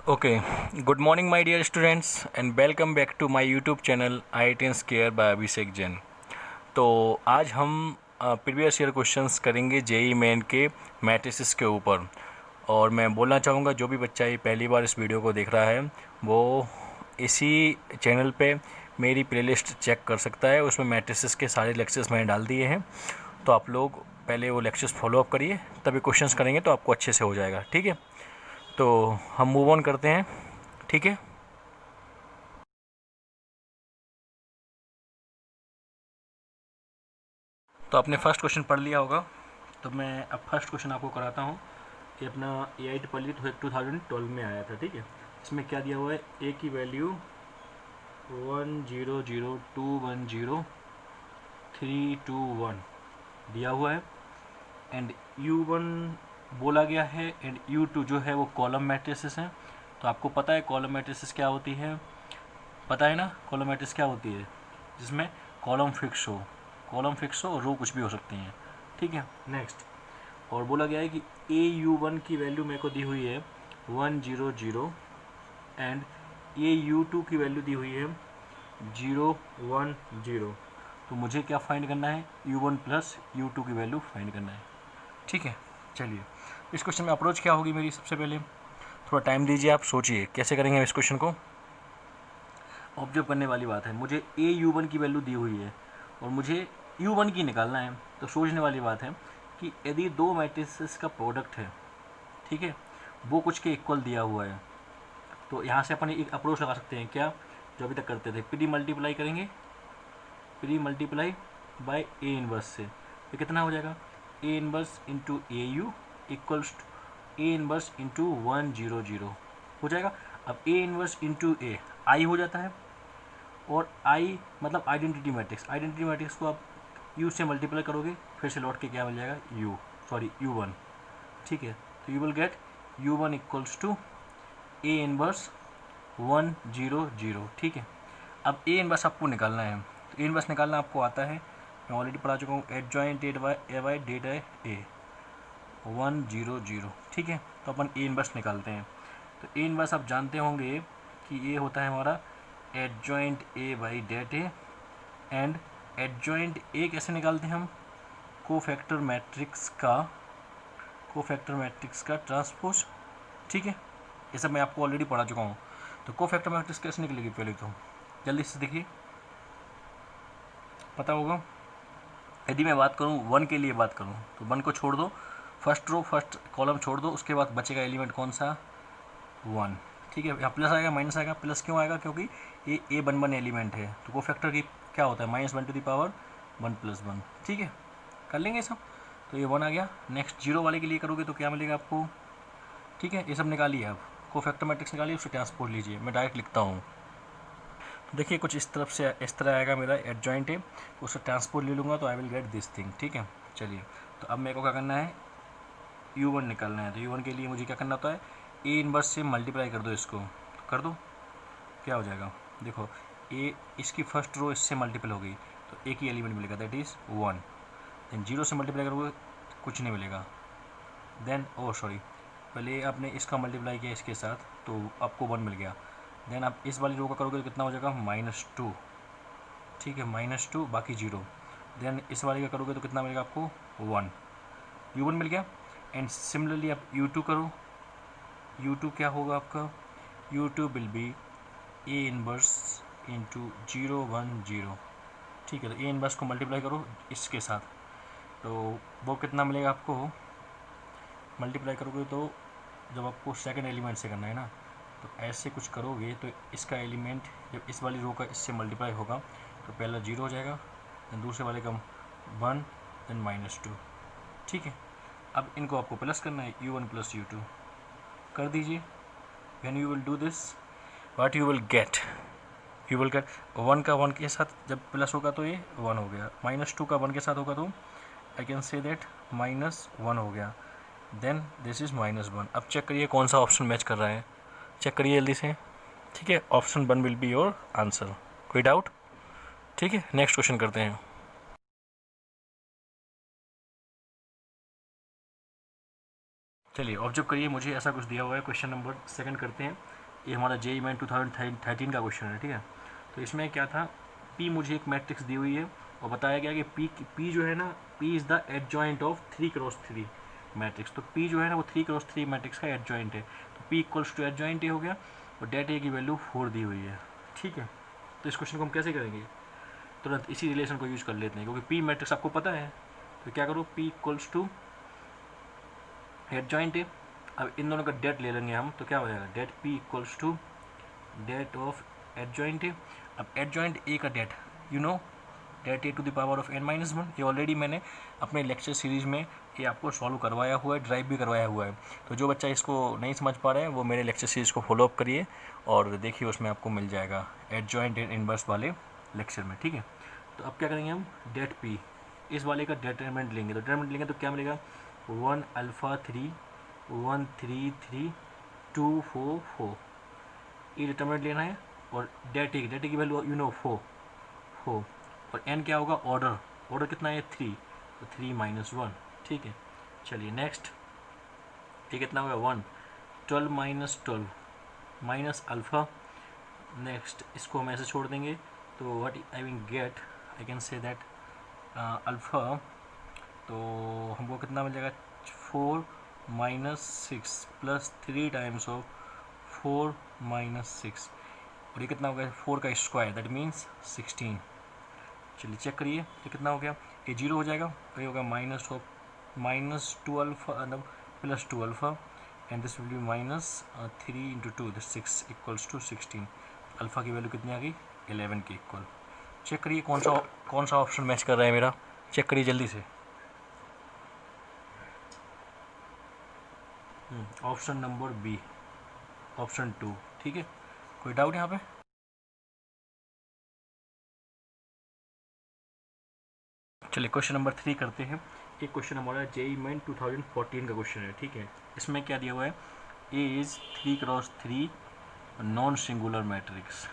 Okay, good morning, my dear students, and welcome back to my YouTube channel IITians Care by अभिषेक जैन। तो आज हम previous year questions करेंगे JEE main के matrices के ऊपर। और मैं बोलना चाहूँगा जो भी बच्चा ये पहली बार इस वीडियो को देख रहा है वो इसी चैनल पे मेरी प्लेलिस्ट चेक कर सकता है। उसमें मैट्रिसेस के सारे लेक्चर्स मैंने डाल दिए हैं, तो आप लोग पहले वो लेक्चर्स फॉलो अप करिए, तभी क्वेश्चंस करेंगे तो आपको अच्छे से हो जाएगा। ठीक है, तो हम मूव ऑन करते हैं। ठीक है, तो आपने फर्स्ट क्वेश्चन पढ़ लिया होगा, तो मैं अब फर्स्ट क्वेश्चन आपको कराता हूँ। ये अपना ए पढ़ ली, 2012 में आया था। ठीक है, इसमें क्या दिया हुआ है, ए की वैल्यू 1002321 दिया हुआ है, एंड U1 बोला गया है, एंड U2 जो है वो कॉलम मैट्रिसेस हैं। तो आपको पता है कॉलम मैट्रिसेस क्या होती है, पता है ना कॉलम मैट्रिक्स क्या होती है, जिसमें कॉलम फिक्स हो, और रो कुछ भी हो सकती हैं। ठीक है, नेक्स्ट। और बोला गया है कि AU1 की वैल्यू मेरे को दी हुई है 100 एंड AU2 की वैल्यू दी हुई है 010। तो मुझे क्या फाइंड करना है, U1 प्लस U2 की वैल्यू फाइंड करना है। ठीक है, चलिए इस क्वेश्चन में अप्रोच क्या होगी मेरी। सबसे पहले थोड़ा टाइम दीजिए, आप सोचिए कैसे करेंगे इस क्वेश्चन को। ऑब्जर्व करने वाली बात है, मुझे AU1 की वैल्यू दी हुई है और मुझे U1 की निकालना है। तो सोचने वाली बात है कि यदि दो मैट्रिसेस का प्रोडक्ट है, ठीक है, वो कुछ के इक्वल दिया हुआ है, तो यहाँ से अपन एक अप्रोच लगा सकते हैं क्या, जो अभी तक करते थे, प्री मल्टीप्लाई करेंगे, pre multiply by A inverse से। तो कितना हो जाएगा, A inverse into AU equals to A inverse into 100 हो जाएगा। अब ए इनवर्स इंटू ए आई हो जाता है, और आई मतलब आइडेंटिटी मैट्रिक्स को आप U से मल्टीप्लाई करोगे, फिर से लौट के क्या मिल जाएगा, U1। ठीक है, तो you will get U1 equals to A inverse 100। ठीक है, अब ए इनवर्स आपको निकालना है। तो ए इनवर्स निकालना आपको आता है, मैं ऑलरेडी पढ़ा चुका हूँ, एडजॉइंट ए बाई डेटा ए 100। ठीक है, तो अपन ए इनवर्स निकालते हैं। तो ए इनवर्स आप जानते होंगे कि ये होता है हमारा adjoint A by det A, and adjoint A कैसे निकालते हैं हम, कोफैक्टर मैट्रिक्स का ट्रांसपोज। ठीक है, ये सब मैं आपको ऑलरेडी पढ़ा चुका हूँ। तो कोफैक्टर मैट्रिक्स कैसे निकलेगी, पहले तो जल्दी से देखिए, पता होगा। यदि मैं बात करूँ 1 के लिए बात करूँ, तो 1 को छोड़ दो, फर्स्ट कॉलम छोड़ दो, उसके बाद बचेगा एलिमेंट कौन सा, 1। ठीक है, यहाँ प्लस आएगा, माइनस आएगा, प्लस क्यों आएगा, क्योंकि ये A11 एलिमेंट है, तो कोफैक्टर की क्या होता है, -1 1 + 1। ठीक है, कर लेंगे सब। तो ये 1 आ गया। नेक्स्ट 0 वाले के लिए करोगे तो क्या मिलेगा आपको। ठीक है, ये सब निकालिए आप, कोफैक्टर मैट्रिक्स निकालिए, उससे ट्रांसपोज लीजिए। मैं डायरेक्ट लिखता हूँ, देखिए कुछ इस तरफ से इस तरह आएगा मेरा एडजॉइंट है, उससे ट्रांसपोज ले लूँगा तो I will get this thing. ठीक है, चलिए, तो अब मेरे को क्या करना है, U1 निकालना है। तो U1 के लिए मुझे क्या करना होता है, ए इनवर्स से मल्टीप्लाई कर दो, इसको कर दो, क्या हो जाएगा, देखो ए, इसकी फर्स्ट रो इससे मल्टीपल हो गई, तो ए की एलिमेंट मिलेगा, दैट इज़ 1। देन 0 से मल्टीप्लाई करोगे कुछ नहीं मिलेगा, देन सॉरी, पहले आपने इसका मल्टीप्लाई किया इसके साथ तो आपको 1 मिल गया। देन आप इस वाली रो का करोगे तो कितना हो जाएगा, -2। ठीक है, -2 बाकी 0। देन इस वाले का करोगे तो कितना मिलेगा आपको, 1। U1 मिल गया। एंड सिमिलरली आप U2 करो, U2 क्या होगा आपका, U2 will be A inverse into 010। ठीक है, तो ए इनवर्स को मल्टीप्लाई करो इसके साथ, तो वो कितना मिलेगा आपको, मल्टीप्लाई करोगे तो जब आपको सेकंड एलिमेंट से करना है ना, तो ऐसे कुछ करोगे तो इसका एलिमेंट जब इस वाली रो का इससे मल्टीप्लाई होगा तो पहला 0 हो जाएगा, देन दूसरे वाले का 1, देन -2। ठीक है, अब इनको आपको प्लस करना है, U1 प्लस U2 कर दीजिए। When you will do this, what you will gate, 1 का 1 के साथ जब प्लस होगा तो ये 1 हो गया, -2 का 1 के साथ होगा तो आई कैन से दैट -1 हो गया, देन दिस इज़ -1। अब चेक करिए कौन सा ऑप्शन मैच कर रहा है, चेक करिए जल्दी से। ठीक है, option 1 will be your answer, कोई डाउट। ठीक है, नेक्स्ट क्वेश्चन करते हैं। चलिए ऑब्जर्व करिए, मुझे ऐसा कुछ दिया हुआ है। क्वेश्चन नंबर सेकंड करते हैं। ये हमारा JEE मेन 2013 का क्वेश्चन है, ठीक है। तो इसमें क्या था, P मुझे एक मैट्रिक्स दी हुई है और बताया गया कि P जो है ना, P is the adjoint of 3x3 matrix. तो P जो है ना वो 3x3 मैट्रिक्स का एडजॉइंट है। तो P equals to adjoint A हो गया और डेट ए की वैल्यू 4 दी हुई है, ठीक है। तो इस क्वेश्चन को हम कैसे करेंगे, तुरंत इसी रिलेशन को यूज़ कर लेते हैं, क्योंकि P मैट्रिक्स आपको पता है। तो क्या करो, P इक्वल्स टू एडजॉइंट है। अब इन दोनों का डेट ले लेंगे हम, तो क्या हो जाएगा, det P equals to det of adjoint है। अब एडजॉइंट ए का det, you know, det A to the power of n-1। ये ऑलरेडी मैंने अपने लेक्चर सीरीज़ में ये आपको सॉल्व करवाया हुआ है, ड्राइव भी करवाया हुआ है। तो जो बच्चा इसको नहीं समझ पा रहे हैं वो मेरे लेक्चर सीरीज़ को फॉलोअप करिए और देखिए, उसमें आपको मिल जाएगा एडजॉइंट एंड इनवर्स वाले लेक्चर में, ठीक है। तो अब क्या करेंगे हम, डेट P, इस वाले का डिटरमिनेंट लेंगे। तो डिटरमिनेंट लेंगे तो क्या मिलेगा, 1 अल्फ़ा 3 1 3 3 2 4 4, ये डिटरमिनेंट लेना है। और डेट ए की वैल्यू यू नो 4 और n क्या होगा, ऑर्डर कितना है 3, तो 3 - 1, ठीक है। चलिए नेक्स्ट, ये कितना होगा 1, 12 - 12 माइनस अल्फ़ा। नेक्स्ट इसको हम ऐसे छोड़ देंगे, तो what I will get, I can say that alpha, तो हमको कितना मिल जाएगा, 4 - 6 प्लस 3 टाइम्स ऑफ 4 - 6, और ये कितना हो गया, 4 का स्क्वायर, दैट मीन्स 16। चलिए चेक करिए, ये कितना हो गया, ये 0 हो जाएगा, तो ये होगा -2 alpha plus 2 alpha, and this will be -3 × 2, this 6 equals to 16। Alpha की वैल्यू कितनी आ गई, 11 के इक्वल। चेक करिए कौन सा ऑप्शन मैच कर रहा है मेरा, चेक करिए जल्दी से। ऑप्शन नंबर बी, ऑप्शन 2, ठीक है। कोई डाउट यहाँ पे? चलिए क्वेश्चन नंबर 3 करते हैं। एक क्वेश्चन हमारा JEE मेन 2014 का क्वेश्चन है, ठीक है। इसमें क्या दिया हुआ है, A is 3x3 non singular matrix.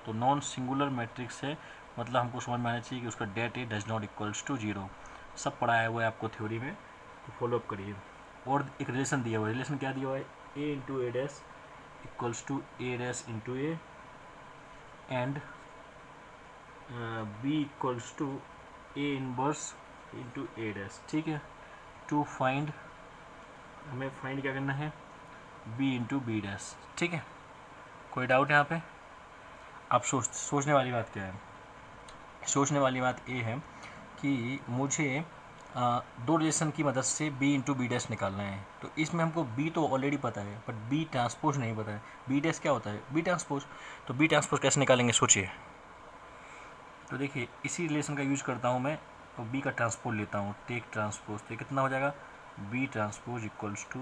तो नॉन सिंगुलर मैट्रिक्स है, मतलब हमको समझ में आना चाहिए कि उसका det A does not equals to 0। सब पढ़ाया हुआ है आपको थ्योरी में, तो फॉलोअप करिए। और एक रिलेशन दिया हुआ है, रिलेशन क्या दिया हुआ है, A × A dash equals to A dash × A and B equals to A inverse × A dash, ठीक है। टू फाइंड, हमें फाइंड क्या करना है, B × B डैश, ठीक है। कोई डाउट यहाँ पे? आप सोचने वाली बात क्या है, सोचने वाली बात ये है कि मुझे दो रिलेशन की मदद से B × B डैश निकालना है। तो इसमें हमको B तो ऑलरेडी पता है, बट B ट्रांसपोज नहीं पता है। B डैश क्या होता है, B ट्रांसपोज। तो B ट्रांसपोज कैसे निकालेंगे, सोचिए। तो देखिए, इसी रिलेशन का यूज करता हूँ मैं, तो B का ट्रांसपोज लेता हूँ, टेक ट्रांसपोज। तो कितना हो जाएगा, B transpose equals to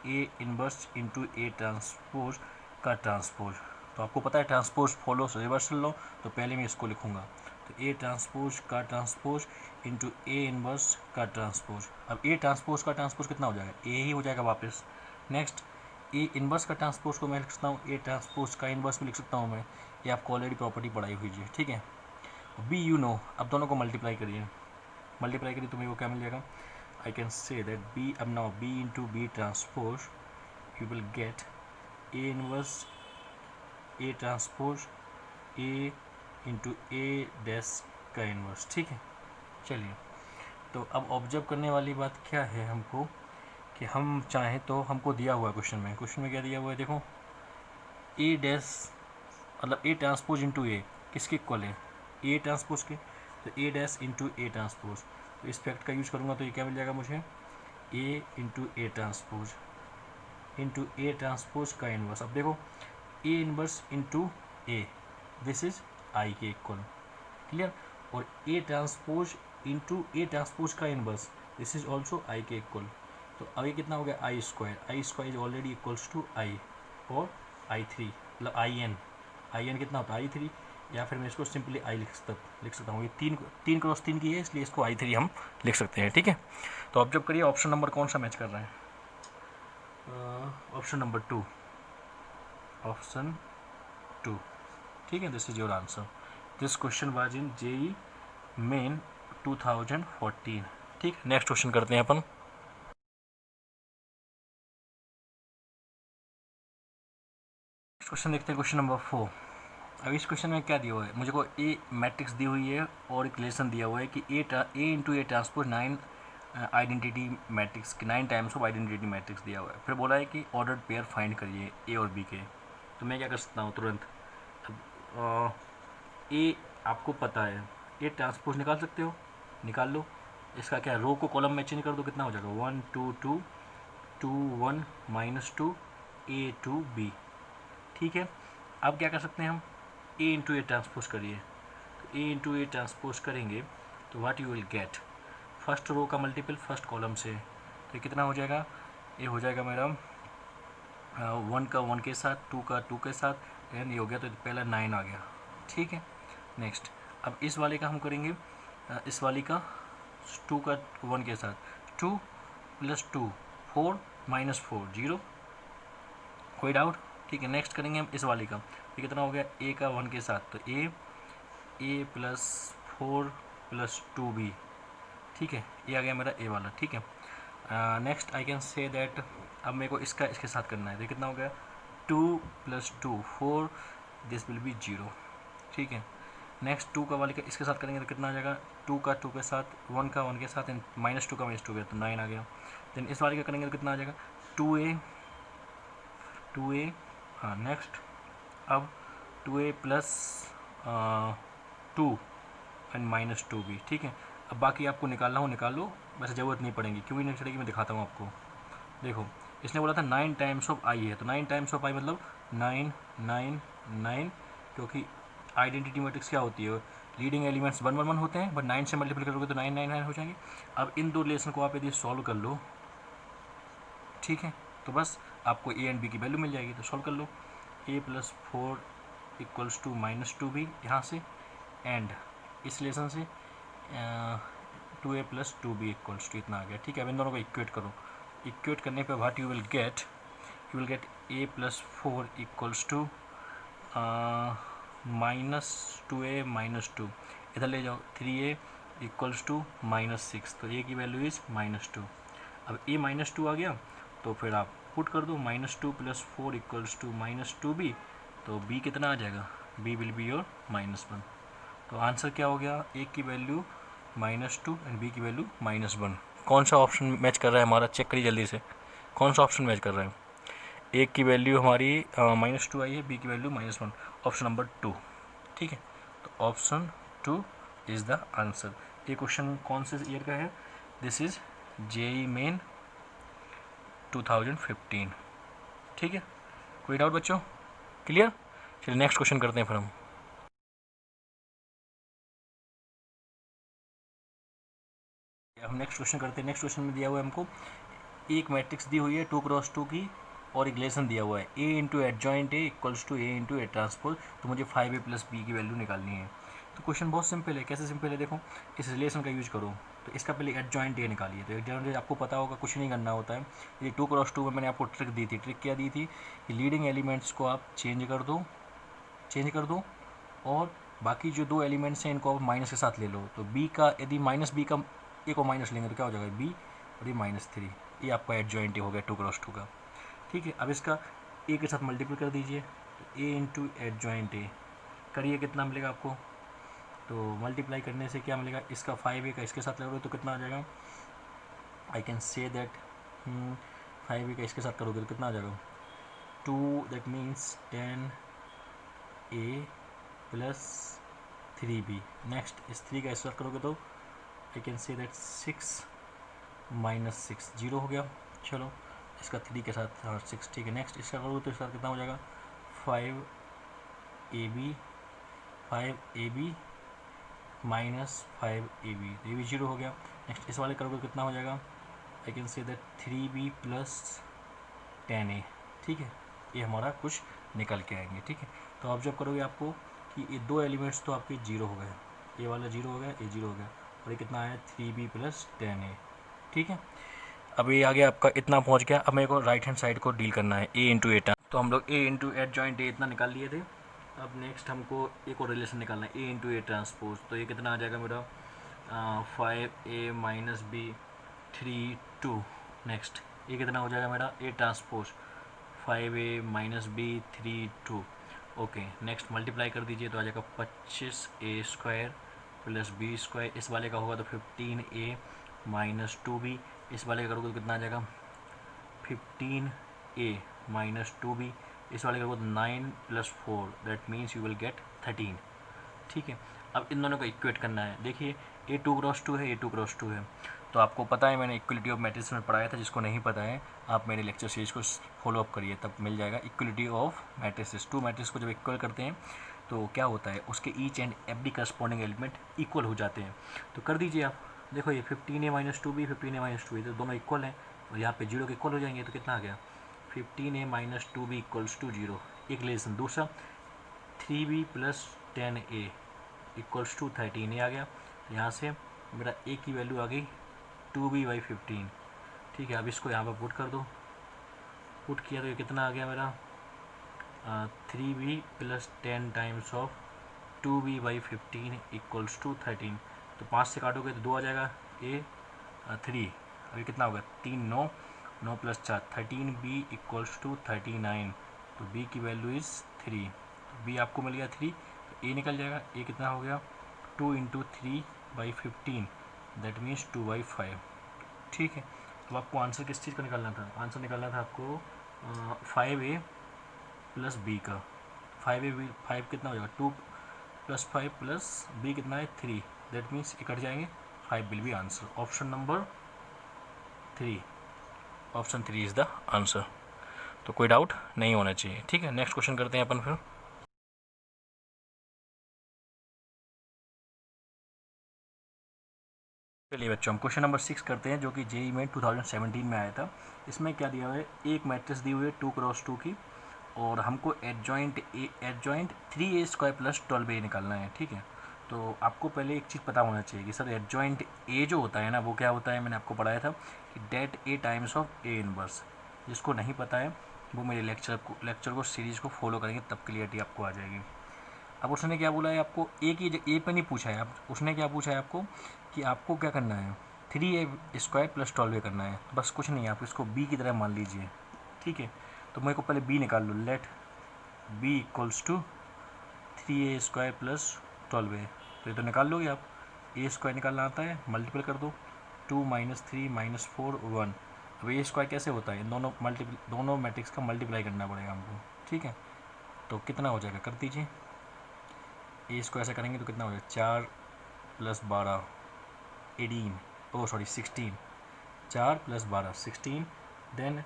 A inverse × A transpose का ट्रांसपोज। तो आपको पता है ट्रांसपोज फॉलोस रिवर्सल लॉ, तो पहले मैं इसको लिखूंगा। तो A ट्रांसपोज का ट्रांसपोज × A इनवर्स का ट्रांसपोज। अब A ट्रांसपोज का ट्रांसपोज कितना हो जाएगा, A ही हो जाएगा वापस। नेक्स्ट A इनवर्स का ट्रांसपोज को मैं लिख सकता हूँ, A ट्रांसपोज का इनवर्स भी लिख सकता हूँ मैं, ये आपको ऑलरेडी प्रॉपर्टी पढ़ाई हुई है, ठीक है। B यू नो, अब दोनों को मल्टीप्लाई करिए, तो मेरे को क्या मिल जाएगा, आई कैन से दैट B, अब now B × B transpose you will gate A inverse A transpose A × A dash का इनवर्स, ठीक है। चलिए, तो अब ऑब्जर्व करने वाली बात क्या है हमको, कि हम चाहें तो हमको दिया हुआ है क्वेश्चन में क्या दिया हुआ है, देखो A डैश मतलब A ट्रांसपोज × A किसके इक्वल है, A ट्रांसपोज के। तो A डैश × A ट्रांसपोज, तो इस फैक्ट का यूज़ करूँगा तो ये क्या मिल जाएगा मुझे, A × A transpose × A transpose का इनवर्स। अब देखो A inverse × A, this is I के इक्वल, क्लियर। और A ट्रांसपोज × A ट्रांसपोज का inverse, this is also I के इक्वल। तो अब ये कितना हो गया, I square is already equals to I, और I3 मतलब IN कितना होता है, I3, या फिर मैं इसको सिंपली I लिख सकता हूँ। ये 3 × 3 की है, इसलिए इसको I3 हम लिख सकते हैं, ठीक है। तो ऑब्जर्व करिए ऑप्शन नंबर कौन सा मैच कर रहा है, ऑप्शन नंबर 2, ऑप्शन 2, ठीक है। This is your answer. This question was in JEE main 2014, ठीक। नेक्स्ट क्वेश्चन करते हैं अपन। क्वेश्चन देखते हैं, क्वेश्चन नंबर 4। अब इस क्वेश्चन में क्या दिया हुआ है, मुझे को ए मैट्रिक्स दी हुई है और एक रिलेशन दिया हुआ है कि A into A transpose 9 identity matrix की 9 टाइम्स ऑफ आइडेंटिटी मैट्रिक्स दिया हुआ है। फिर बोला है कि ऑर्डर्ड पेयर फाइंड करिए ए और बी के। तो मैं क्या कर सकता हूँ तुरंत, अब ए आपको पता है, ए ट्रांसपोज निकाल सकते हो, निकाल लो। इसका क्या, रो को कॉलम में चेंज कर दो, कितना हो जाएगा 1 2 2 2 1 -2 ए टू बी। ठीक है, अब क्या कर सकते हैं हम, ए इंटू ए ट्रांसपोज करिए। तो ए इंटू ए ट्रांसपोज करेंगे तो what you will get, first row का मल्टीपल फर्स्ट कॉलम से, तो ये कितना हो जाएगा, ये हो जाएगा मेरा 1 का 1 के साथ, 2 का 2 के साथ, एंड ये हो गया, तो पहला 9 आ गया। ठीक है, नेक्स्ट अब इस वाले का हम करेंगे, इस वाली का 2 का 1 के साथ, 2 + 2 4 -4 0, कोई डाउट। ठीक है, नेक्स्ट करेंगे हम इस वाली का, ये कितना हो गया, ए का 1 के साथ, तो ए + 4 + 2b। ठीक है, ये आ गया मेरा ए वाला। ठीक है, next I can say that, अब मेरे को इसका इसके साथ करना है, तो कितना हो गया 2 + 2 4, दिस विल बी 0। ठीक है, नेक्स्ट 2 का वाले का इसके साथ करेंगे तो कितना आ जाएगा, 2 का 2 के साथ, 1 का 1 के साथ, एंड -2 का -2 गया, तो 9 आ गया। देन इस वाले का करेंगे तो कितना आ जाएगा 2a, हाँ नेक्स्ट अब 2a + 2 एंड -2b। ठीक है, अब बाकी आपको निकालना हो निकाल लो, वैसे ज़रूरत नहीं पड़ेगी, क्यों नहीं चलेगी, मैं दिखाता हूँ आपको। देखो, इसने बोला था 9 टाइम्स ऑफ आई है, तो 9 टाइम्स ऑफ आई मतलब 9 9 9, क्योंकि आइडेंटिटी मैट्रिक्स क्या होती है, लीडिंग एलिमेंट्स 1 1 1 होते हैं, बट 9 से मल्टीप्लाई करोगे तो 9 9 9 हो जाएंगे। अब इन दो रिलेशन को आप यदि सॉल्व कर लो, ठीक है, तो बस आपको ए एंड बी की वैल्यू मिल जाएगी, तो सॉल्व कर लो। a + 4 = -2b यहाँ से, एंड इस रिलेशन से 2a + 2b = इतना आ गया। ठीक है, अब इन दोनों को इक्वेट करो, इक्वेट करने पे what you will gate, you will gate a + 4 = -2a -2, इधर ले जाओ, 3a = -6, तो a की वैल्यू इज़ -2। अब a -2 आ गया, तो फिर आप पुट कर दो, -2 + 4 = -2b, तो b कितना आ जाएगा, b विल बी योर -1। तो आंसर क्या हो गया, a की वैल्यू -2 एंड b की वैल्यू -1। कौन सा ऑप्शन मैच कर रहा है हमारा, चेक करिए जल्दी से, कौन सा ऑप्शन मैच कर रहा है। a की वैल्यू हमारी -2 आई है, b की वैल्यू -1, ऑप्शन नंबर 2। ठीक है, तो ऑप्शन 2 इज़ द आंसर। ये क्वेश्चन कौन से ईयर का है, दिस इज़ JEE मेन 2015। ठीक है, कोई डाउट बच्चों, क्लियर। चलिए नेक्स्ट क्वेश्चन करते हैं फिर हम नेक्स्ट क्वेश्चन करते हैं। नेक्स्ट क्वेश्चन में दिया हुआ है हमको, एक मैट्रिक्स दी हुई है 2 × 2 की, और एक रिलेशन दिया हुआ है a into adjoint A = a into A transpose, तो मुझे 5a + b की वैल्यू निकालनी है। तो क्वेश्चन बहुत सिंपल है, कैसे सिंपल है, देखो इस रिलेशन का यूज करो, तो इसका पहले एडजॉइंट ए निकालिए। तो एडजॉइंट ए आपको पता होगा, कुछ नहीं करना होता है, ये 2 × 2 में मैंने आपको ट्रिक दी थी। ट्रिक क्या दी थी कि लीडिंग एलिमेंट्स को आप चेंज कर दो, और बाकी जो दो एलिमेंट्स हैं इनको आप माइनस के साथ ले लो। तो b का यदि -b का ए को माइनस लेंगे तो क्या हो जाएगा b, और ये -3, ये आपका एडजॉइंट ए हो गया 2 × 2 का। ठीक है, अब इसका ए के साथ मल्टीप्लाई कर दीजिए, तो ए इंटू एडजॉइंट ए करिए, कितना मिलेगा आपको, तो मल्टीप्लाई करने से क्या मिलेगा, इसका 5a का इसके साथ लगोगे तो कितना आ जाएगा, आई कैन से दैट 5a का इसके साथ करोगे तो कितना आ जाएगा 2, that means 10a + 3b। Next इस 3 का इसके साथ करोगे तो आई कैन से दैट 6 -6 0 हो गया। चलो इसका 3 के साथ 6, ठीक है, नेक्स्ट इसका करोगे तो इसका कितना हो जाएगा 5ab -5ab, तो ये भी 0 हो गया। नेक्स्ट इस वाले करोगे कितना हो जाएगा, आई can say that 3b + 10a। ठीक है, ये हमारा कुछ निकल के आएंगे। ठीक है, तो आप जब करोगे आपको कि ये दो एलिमेंट्स तो आपके 0 हो गए, ये वाला 0 हो गया, ये 0 हो गया, और ये कितना आया 3b + 10a। ठीक है, अब ये आगे आपका इतना पहुंच गया। अब मेरे को राइट हैंड साइड को डील करना है, a इंटू ए, तो हम लोग a इंटू एडजॉइंट ए इतना निकाल लिए थे। अब नेक्स्ट हमको एक और रिलेशन निकालना है, a इंटू ए ट्रांसपोज, तो ये कितना आ जाएगा मेरा 5a - b 3 2। नेक्स्ट ये कितना हो जाएगा मेरा a transpose 5a minus B 3 2। Okay, next multiply कर दीजिए तो आ जाएगा 25a² प्लस b²। इस वाले का होगा तो 15a माइनस 2b। इस वाले का करोगे तो कितना आ जाएगा 15a माइनस 2b। इस वाले का करोगे तो 9 + 4 that means you will gate 13। ठीक है, अब इन दोनों को इक्वेट करना है। देखिए a 2 क्रॉस 2 है, a 2 क्रॉस 2 है, तो आपको पता है मैंने इक्वलिटी ऑफ मैट्रिक्स में पढ़ाया था। जिसको नहीं पता है आप मेरे लेक्चर सीरीज को फॉलो अप करिए, तब मिल जाएगा equality of matrix. Two matrix को जब इक्वल करते हैं तो क्या होता है, उसके each and every corresponding element equal हो जाते हैं। तो कर दीजिए आप, देखो ये 15a minus 2b 15a minus 2b, तो दोनों इक्वल हैं और यहाँ पे जीरो के इक्वल हो जाएंगे। तो कितना आ गया 15a minus 2b equals to 0, एक रिलेशन। दूसरा 3b plus 10a equals to 13a आ गया। यहाँ से मेरा a की वैल्यू आ गई 2b/15। ठीक है, अब इसको यहाँ पर पुट कर दो। पुट किया तो ये कितना आ गया मेरा 3b plus 10 times of 2b/15 equals to 13। तो 5 से काटोगे तो 2 आ जाएगा, a 3। अभी कितना होगा 3 9 9 + 4 13b इक्वल्स टू 39। तो b की वैल्यू इज़ 3। तो b आपको मिल गया 3, तो a निकल जाएगा। a कितना हो गया 2 × 3/15 दैट मीन्स 2/5। ठीक है, तो आपको आंसर किस चीज़ का निकालना था, आंसर निकालना था आपको 5a प्लस b का। 5 कितना हो जाएगा 2 + 5 प्लस b कितना है 3, दैट मीन्स ये कट जाएंगे, 5 will be answer. Option number 3, option 3 is the answer. तो कोई डाउट नहीं होना चाहिए। ठीक है, नेक्स्ट क्वेश्चन करते हैं अपन फिर। चलिए बच्चों, हम क्वेश्चन नंबर 6 करते हैं, जो कि जेई में 2017 में आया था। इसमें क्या दिया हुआ है, एक मैट्रिक्स दी हुई है 2 क्रॉस 2 की, और हमको एडजॉइंट 3a² प्लस 12a निकालना है। ठीक है, तो आपको पहले एक चीज़ पता होना चाहिए कि सर एडजॉइंट a जो होता है ना, वो क्या होता है, मैंने आपको पढ़ाया था कि det a times of a inverse. जिसको नहीं पता है वो मेरे लेक्चर को सीरीज़ को फॉलो करेंगे, तब क्लियरिटी आपको आ जाएगी। अब उसने क्या बोला है आपको, ए की ए पे नहीं पूछा है, आप उसने क्या पूछा है आपको कि आपको क्या करना है 3a² प्लस 12a करना है। बस कुछ नहीं है, आप इसको b की तरह मान लीजिए। ठीक है, तो मेरे को पहले b निकाल लो। Let b equals to 3a² plus 12a। तो ये तो निकाल लोगे आप, a² निकालना आता है, मल्टीपल कर दो 2 - 3 - 4 1। अब a² कैसे होता है, दोनों मैट्रिक्स का मल्टीप्लाई करना पड़ेगा हमको। ठीक है, तो कितना हो जाएगा कर दीजिए। a² ऐसा करेंगे तो कितना हो जाएगा 4 + 12 16, 4 + 12 16, देन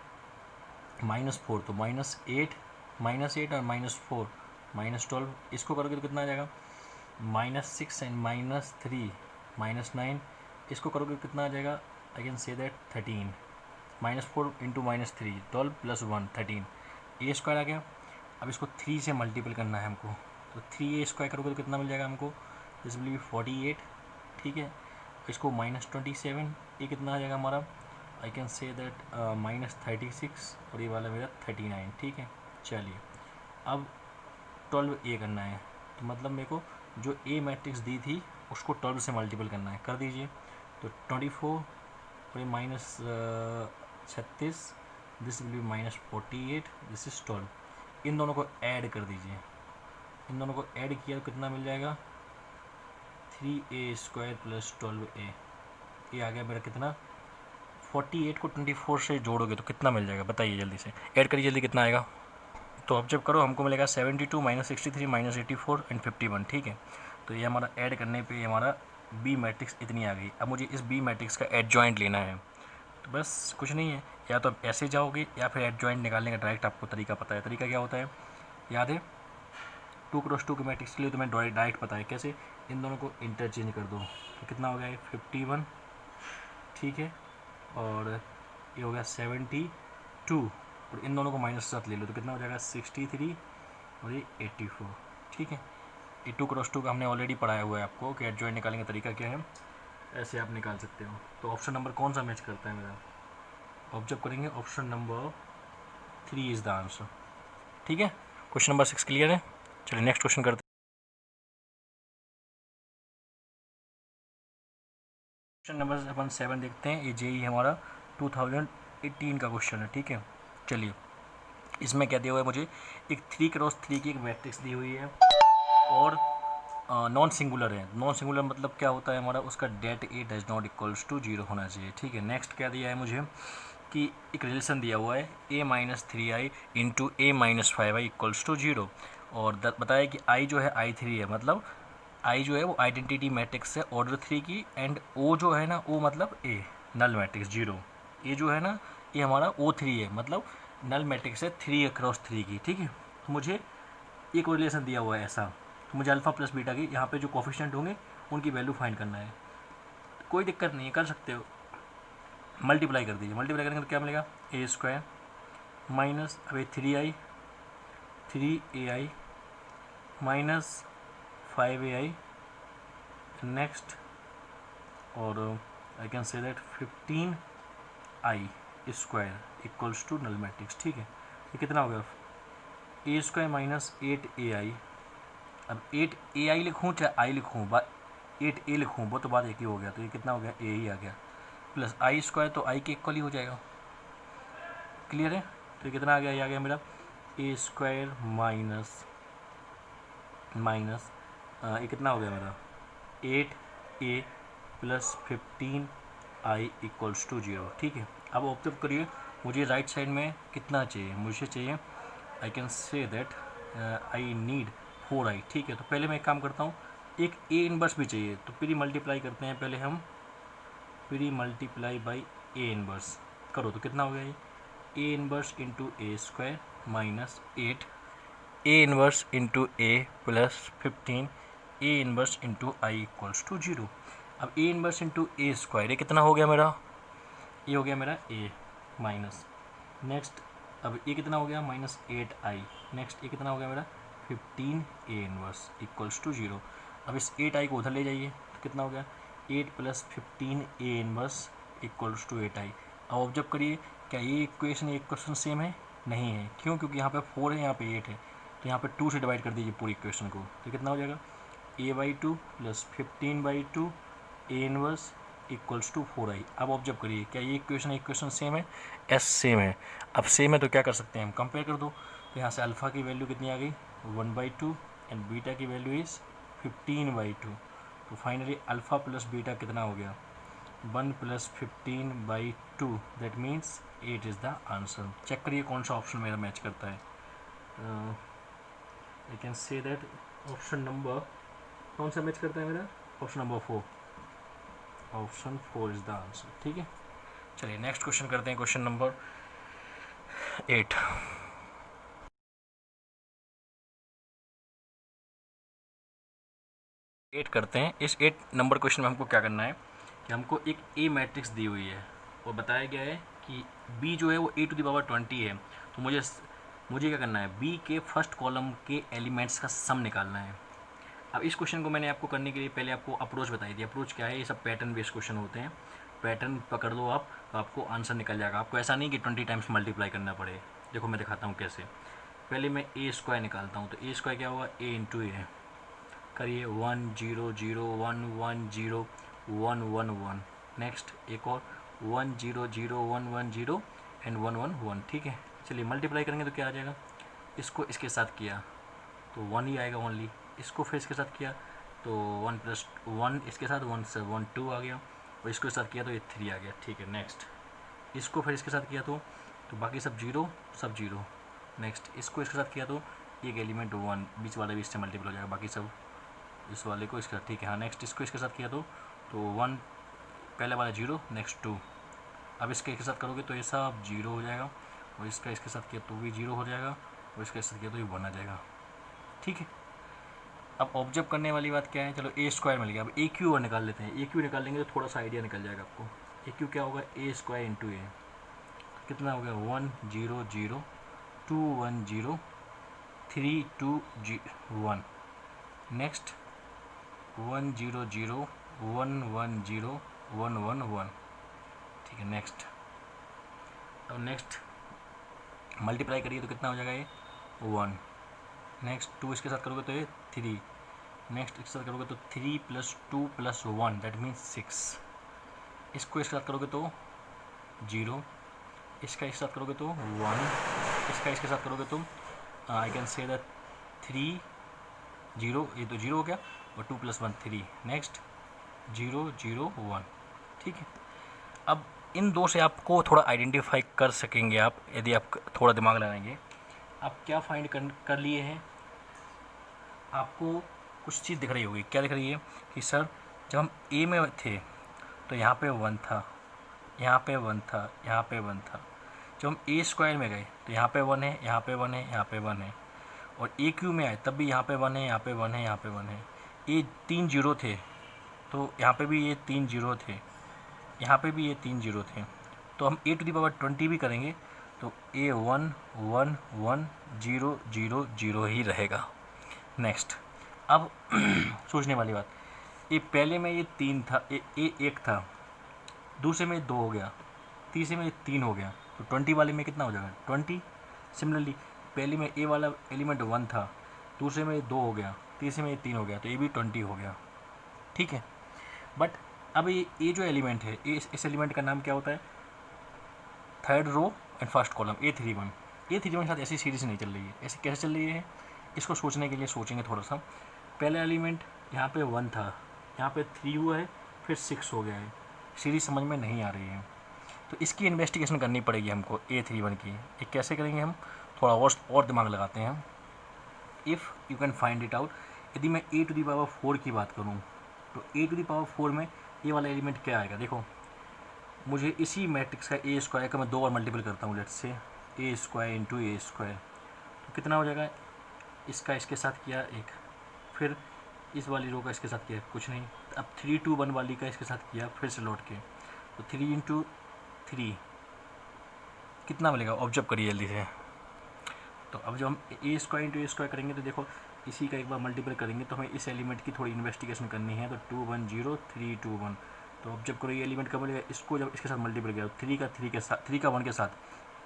-4, तो -8 और -4 -12, इसको करोगे तो कितना आ जाएगा -6 एंड -3 -9, इसको करोगे तो कितना आ जाएगा, आई कैन से दैट 13। -4 × -3 12 + 1 13, a² आ गया। अब इसको 3 से मल्टीपल करना है हमको, तो 3a² करोगे तो कितना मिल जाएगा हमको, दिस विल बी 48। ठीक है, इसको -27, ये कितना आ जाएगा हमारा, आई कैन से दैट -36, और ये वाला मेरा 39। ठीक है, चलिए अब 12a करना है, तो मतलब मेरे को जो a मैट्रिक्स दी थी उसको 12 से मल्टीपल करना है। कर दीजिए, तो 24 और ये -36, this will B -48, this is 12। इन दोनों को ऐड कर दीजिए, इन दोनों को ऐड किया तो कितना मिल जाएगा 3a² प्लस 12a। ये आ गया मेरा कितना, 48 को 24 से जोड़ोगे तो कितना मिल जाएगा बताइए, जल्दी से ऐड करिए, जल्दी कितना आएगा। तो अब जब करो हमको मिलेगा 72 -63 -84 एंड 51। ठीक है, तो ये हमारा ऐड करने पे हमारा बी मैट्रिक्स इतनी आ गई। अब मुझे इस बी मैट्रिक्स का एडजॉइंट लेना है, तो बस कुछ नहीं है, या तो आप ऐसे जाओगे या फिर एडजॉइंट निकालने का डायरेक्ट आपको तरीका पता है। तरीका क्या होता है याद है, 2 क्रॉस 2 के मैट्रिक्स के लिए तो मैं डायरेक्ट पता है कैसे, इन दोनों को इंटरचेंज कर दो तो कितना हो गया 51। ठीक है, और ये हो गया 72, और इन दोनों को माइनस साथ ले लो तो कितना हो जाएगा 63, और ये 84। ठीक है, ये 2 क्रॉस 2 का हमने ऑलरेडी पढ़ाया हुआ है आपको कि एडजॉइंट निकालने का तरीका क्या है, ऐसे आप निकाल सकते हो। तो ऑप्शन नंबर कौन सा मैच करता है मेरा, ऑब्जर्व करेंगे option number 3 is the answer. ठीक है, क्वेश्चन नंबर 6 क्लियर है। चलिए नेक्स्ट क्वेश्चन करते हैं। क्वेश्चन नंबर अपन 7 देखते हैं, ये जेई हमारा 2018 का क्वेश्चन है। ठीक है, चलिए इसमें क्या दिया हुआ है मुझे, एक 3x3 की एक मैट्रिक्स दी हुई है और नॉन सिंगुलर है। नॉन सिंगुलर मतलब क्या होता है हमारा, उसका det A does not equals to 0 होना चाहिए। ठीक है, नेक्स्ट क्या दिया है मुझे कि एक रिलेशन दिया हुआ है a-3i into a-5i equals to 0 और बताया कि i जो है i3 है, मतलब i जो है वो आइडेंटिटी मैट्रिक्स है ऑर्डर 3 की, एंड o जो है ना, o मतलब a नल मैट्रिक्स 0, a जो है ना ये हमारा O3 है, मतलब नल मैट्रिक्स है 3x3 की। ठीक है, तो मुझे एक रिलेशन दिया हुआ है ऐसा, तो मुझे अल्फ़ा प्लस बीटा की यहाँ पे जो कोफिशिएंट होंगे उनकी वैल्यू फाइंड करना है। कोई दिक्कत नहीं है, कर सकते हो, मल्टीप्लाई कर दीजिए। मल्टीप्लाई करेंगे तो क्या मिलेगा, a² माइनस अभी 3ai माइनस 5ai नेक्स्ट, और I can say that 15i² equals to null matrix. ठीक है, ये कितना हो गया, a² माइनस 8ai। अब 8ai लिखूँ चाहे आई लिखूँ, 8a लिखूँ, वो तो बात एक ही हो गया, तो ये कितना हो गया, a ही आ गया, प्लस i² तो i के इक्वल ही हो जाएगा। क्लियर है, तो ये कितना आ गया, ये आ गया मेरा a² माइनस ये कितना हो गया मेरा 8a plus 15i equals to 0। ठीक है, अब ऑब्जर्व करिए मुझे राइट साइड में कितना चाहिए, मुझे चाहिए आई can say that I need 4i। ठीक है, तो पहले मैं एक काम करता हूँ, एक a इनवर्स भी चाहिए, तो प्री मल्टीप्लाई करते हैं पहले हम, pre multiply by a inverse करो तो कितना हो गया ये, a inverse into a² minus 8 a inverse into a plus 15 a inverse into i equals to 0। अब a इनवर्स इंटू a² ये कितना हो गया मेरा, ये हो गया मेरा a माइनस, नेक्स्ट अब ये कितना हो गया, माइनस 8i, नेक्स्ट ये कितना हो गया मेरा 15a इनवर्स इक्वल्स टू 0। अब इस 8i को उधर ले जाइए तो कितना हो गया, 8 plus 15a inverse equals to 8i। अब ऑब्जर्व करिए क्या ये इक्वेशन सेम है, नहीं है, क्यों, क्योंकि यहाँ पे 4 है यहाँ पे 8 है, तो यहाँ पे 2 से डिवाइड कर दीजिए पूरी इक्वेशन को, तो कितना हो जाएगा a/2 plus 15/2 a inverse equals to 4i। अब ऑब्जर्व करिए क्या ये इक्वेशन सेम है, एस सेम है। अब सेम है तो क्या कर सकते हैं हम, कंपेयर कर दो, तो यहाँ से अल्फ़ा की वैल्यू कितनी आ गई 1/2 एंड बीटा की वैल्यू इज़ 15/2, तो फाइनली अल्फ़ा प्लस बीटा कितना हो गया 1 plus 15/2, that means 8 is the answer. Check करिए कौन सा ऑप्शन मेरा मैच करता है, I can say that option number कौन सा मैच करता है मेरा, option number 4, option 4 is the answer. ठीक है, चलिए नेक्स्ट क्वेश्चन करते हैं, क्वेश्चन नंबर 8। करते हैं। इस 8 नंबर क्वेश्चन में हमको क्या करना है कि हमको एक ए मैट्रिक्स दी हुई है और बताया गया है कि बी जो है वो a⁻20 है, तो मुझे क्या करना है, बी के फर्स्ट कॉलम के एलिमेंट्स का सम निकालना है। अब इस क्वेश्चन को मैंने आपको करने के लिए पहले आपको अप्रोच बताई थी। अप्रोच क्या है, ये सब पैटर्न बेस्ड क्वेश्चन होते हैं, पैटर्न पकड़ लो आप तो आपको आंसर निकल जाएगा। आपको ऐसा नहीं कि 20 टाइम्स मल्टीप्लाई करना पड़े। देखो मैं दिखाता हूँ कैसे। पहले मैं a² निकालता हूँ, तो a² क्या होगा, a इंटू ए करिए 1 0 0 1 1 0 1 1 1, नेक्स्ट एक और 1 0 0 1 1 0 एंड 1 1 1। ठीक है, चलिए मल्टीप्लाई करेंगे तो क्या आ जाएगा, इसको इसके साथ किया तो 1 ही आएगा ओनली, इसको फिर इसके साथ किया तो 1 प्लस 1 इसके साथ 1 से 1 2 आ गया, और इसको साथ किया तो ये 3 आ गया। ठीक है, नेक्स्ट इसको फिर इसके साथ किया तो बाकी सब 0 सब 0, नेक्स्ट इसको इसके साथ किया तो एक एलिमेंट 1 बीच वाला भी इससे मल्टीपल हो जाएगा, बाकी सब इस वाले को इसके साथ। ठीक है, हाँ नेक्स्ट इसको इसके साथ किया तो 1 पहले वाला 0 नेक्स्ट 2, अब इसके साथ करोगे तो ये सब 0 हो जाएगा, और इसका इसके साथ किया तो भी 0 हो जाएगा, और इसके साथ किया तो ये 1 आ जाएगा। ठीक है, अब ऑब्जर्व करने वाली बात क्या है, चलो a² मिल गया। अब a³ निकाल लेते हैं, a³ निकाल लेंगे तो थोड़ा सा आइडिया निकल जाएगा आपको। a³ क्या होगा, a² इंटू ए, कितना हो गया 1 0 0 2 1 0 3 2 1, नेक्स्ट 1 0 0 1 1 0 1 1 1। ठीक है, नेक्स्ट अब नेक्स्ट मल्टीप्लाई करिए तो कितना हो जाएगा ये 1, नेक्स्ट 2 इसके साथ करोगे तो ये 3, नेक्स्ट इसके साथ करोगे तो 3 प्लस 2 प्लस 1 दैट मीन्स 6, इसको इसके साथ करोगे तो 0, इसका इसके साथ करोगे तो 1, इसका इसके साथ करोगे तुम, आई कैन से दैट 3 0, ये तो 0 हो गया, और 2 + 1 3, नेक्स्ट 0 0 1। ठीक है, अब इन दो से आपको थोड़ा आइडेंटिफाई कर सकेंगे आप, यदि आप थोड़ा दिमाग लगाएंगे। आप क्या फाइंड कर लिए हैं, आपको कुछ चीज़ दिख रही होगी। क्या दिख रही है कि सर जब हम ए में थे तो यहाँ पे 1 था, यहाँ पे 1 था, यहाँ पे 1 था। जब हम ए स्क्वायर में गए तो यहाँ पे 1 है, यहाँ पे 1 है, यहाँ पे 1 है, और ए क्यू में आए तब भी यहाँ पे 1 है, यहाँ पे 1 है, यहाँ पे 1 है। ये 3 0 थे तो यहाँ पे भी ये 3 0 थे, यहाँ पे भी ये 3 0 थे। तो हम a⁻20 भी करेंगे तो ए 1 1 1 0 0 0 ही रहेगा। नेक्स्ट, अब सोचने वाली बात, ये पहले में ये 3 था, ए 1 था, दूसरे में 2 हो गया, तीसरे में 3 हो गया, तो 20 वाले में कितना हो जाएगा 20। सिमिलरली पहले में ए वाला एलिमेंट 1 था, दूसरे में 2 हो गया, तीसरे में 3 हो गया, तो ये भी 20 हो गया। ठीक है, बट अब ये जो एलिमेंट है, इस एलिमेंट का नाम क्या होता है, third row and first column A31। A31 के साथ ऐसी सीरीज नहीं चल रही है। ऐसे कैसे चल रही है, इसको सोचने के लिए सोचेंगे थोड़ा सा। पहला एलिमेंट यहाँ पे 1 था, यहाँ पे 3 हुआ है, फिर 6 हो गया है, सीरीज समझ में नहीं आ रही है, तो इसकी इन्वेस्टिगेशन करनी पड़ेगी हमको A31 की। ये कैसे करेंगे हम, थोड़ा और दिमाग लगाते हैं। If you can find it out, यदि मैं A⁴ की बात करूँ तो A⁴ में ये वाला एलिमेंट क्या आएगा। देखो, मुझे इसी मैट्रिक्स का ए स्क्वायर का मैं 2 बार मल्टीपल करता हूँ, लेट्स से A² × A², तो कितना हो जाएगा, इसका इसके साथ किया 1, फिर इस वाली रो का इसके साथ किया कुछ नहीं, अब 3 2 1 वाली का इसके साथ किया, फिर से लौट के, तो 3 × 3 कितना मिलेगा, ऑब्जर्व करिए जल्दी से। तो अब जब हम A² × A² करेंगे तो देखो इसी का एक बार मल्टीपल करेंगे, तो हमें इस एलिमेंट की थोड़ी इन्वेस्टिगेशन करनी है। तो 2 1 0 3 2 1, तो अब जब करो ये एलिमेंट कब मिलेगा, इसको जब इसके साथ मल्टीपल किया 3 का 3 के साथ, 3 का 1 के साथ,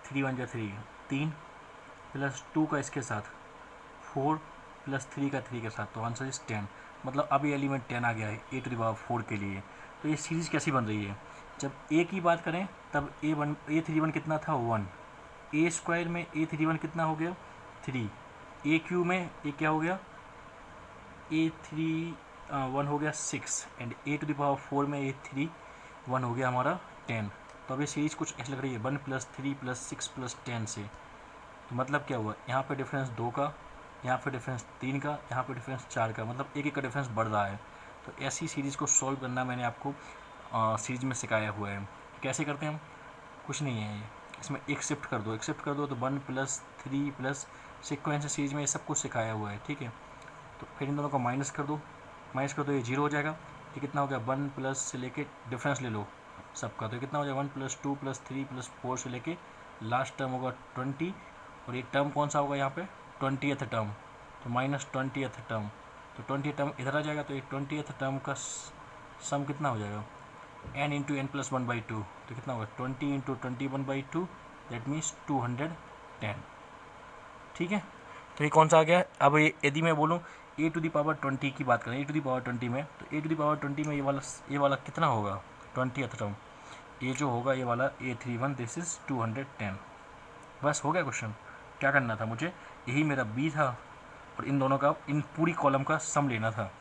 3 1 जा 3, 3 + 2 का इसके साथ 4 + 3 का 3 के साथ, तो आंसर इज 10। मतलब अब ये एलिमेंट 10 आ गया है A⁴ के लिए। तो ये सीरीज़ कैसी बन रही है, जब ए की बात करें तब A31 कितना था 1, A² में A31 कितना हो गया 3, AQ में ये क्या हो गया A31 हो गया 6, एंड A⁴ में A3 1 हो गया हमारा 10। तो अब ये सीरीज़ कुछ ऐसी लग रही है 1 + 3 + 6 + 10 से। तो मतलब क्या हुआ, यहाँ पे डिफरेंस 2 का, यहाँ पे डिफरेंस 3 का, यहाँ पे डिफरेंस 4 का, मतलब एक का डिफरेंस बढ़ रहा है। तो ऐसी सीरीज़ को सॉल्व करना मैंने आपको सीरीज़ में सिखाया हुआ है। कैसे करते हैं हम, कुछ नहीं है, इसमें एक शिफ्ट कर दो तो 1 + 3 + सीक्वेंस सीरीज में ये सब कुछ सिखाया हुआ है। ठीक है, तो फिर इन दोनों को माइनस कर दो ये 0 हो जाएगा। ये कितना हो गया 1 प्लस से लेके डिफरेंस ले लो सबका, तो कितना हो जाएगा 1 + 2 + 3 + 4 से लेके लास्ट टर्म होगा 20, और ये टर्म कौन सा होगा यहाँ पे 20th टर्म, तो -20th टर्म, तो 20th टर्म इधर आ जाएगा। तो ये 20th टर्म का सम कितना हो जाएगा n × n+1/2, तो कितना होगा 20 × 21/2, दैट मीन्स 210। ठीक है, तो ये कौन सा आ गया। अब ये यदि मैं बोलूँ A⁻20 की बात करें, A⁻20 में, तो A⁻20 में ये वाला कितना होगा 20th टर्म, ये जो होगा ये वाला A31, दिस इज़ 210। बस हो गया क्वेश्चन। क्या करना था मुझे, यही मेरा B था, और इन दोनों का, इन पूरी कॉलम का सम लेना था।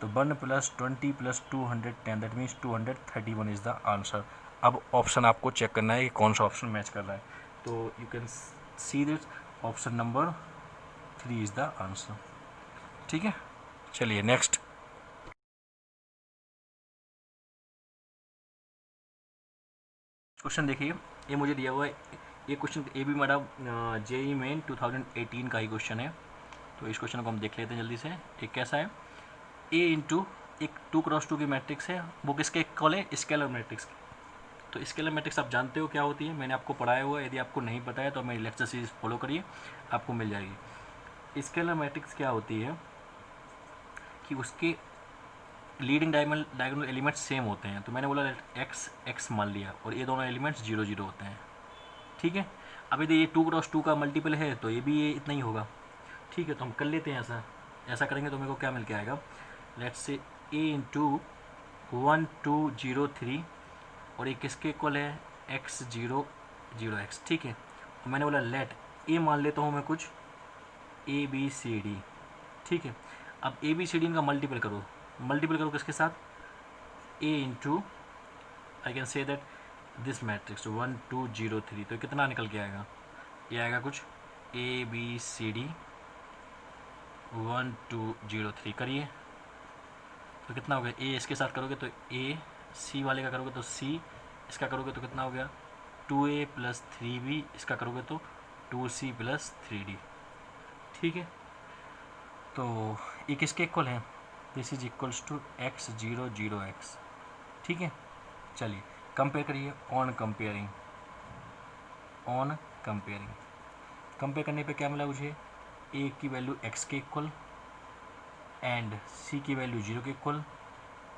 तो 1 + 20 + 210, that means 231 is the answer. अब ऑप्शन आपको चेक करना है कि कौन सा ऑप्शन मैच कर रहा है। तो you can see this, option number 3 is the answer. ठीक है, चलिए नेक्स्ट। क्वेश्चन देखिए, ये मुझे दिया हुआ है, ये क्वेश्चन ये भी मेरा JEE मेन 2018 का ही क्वेश्चन है। तो इस क्वेश्चन को हम देख लेते हैं जल्दी से। एक कैसा है, A × एक 2 × 2 की मैट्रिक्स है, वो किसके इक्वल है, स्केलर मैट्रिक्स। तो स्केलर मैट्रिक्स आप जानते हो क्या होती है, मैंने आपको पढ़ाया हुआ है। यदि आपको नहीं पता है तो मेरी लेक्चर सीरीज फॉलो करिए, आपको मिल जाएगी। स्केलर मैट्रिक्स क्या होती है कि उसके लीडिंग डायगोनल एलिमेंट्स सेम होते हैं। तो मैंने बोला x मान लिया, और ये दोनों एलिमेंट्स 0 0 होते हैं। ठीक है, अब यदि ये 2 × 2 का मल्टीपल है तो ये भी ये इतना ही होगा। ठीक है, तो हम कर लेते हैं ऐसा करेंगे तो मेरे को क्या मिल के आएगा, लेट्स से A × 1 2 0 3, और ये किसके इक्वल है x 0 0 x। ठीक है, और मैंने बोला लेट ए मान लेता हूँ मैं कुछ ए बी सी डी, ठीक है। अब ए बी सी डी इनका मल्टीपल करो किसके साथ, A into I can say that this matrix 1 2 0 3, तो कितना निकल के आएगा, ये आएगा कुछ ए बी सी डी 1 2 0 3 करिए, तो कितना हो गया, ए इसके साथ करोगे तो ए, सी वाले का करोगे तो सी, इसका करोगे तो कितना हो गया 2a + 3b, इसका करोगे तो 2c + 3d, ठीक है। तो ये किसके इक्वल है, this is equals to x 0 0 x, ठीक है। चलिए कंपेयर करिए, ऑन कंपेयर करने पे क्या मिला मुझे, a की वैल्यू x के इक्वल एंड c की वैल्यू 0 के इक्वल,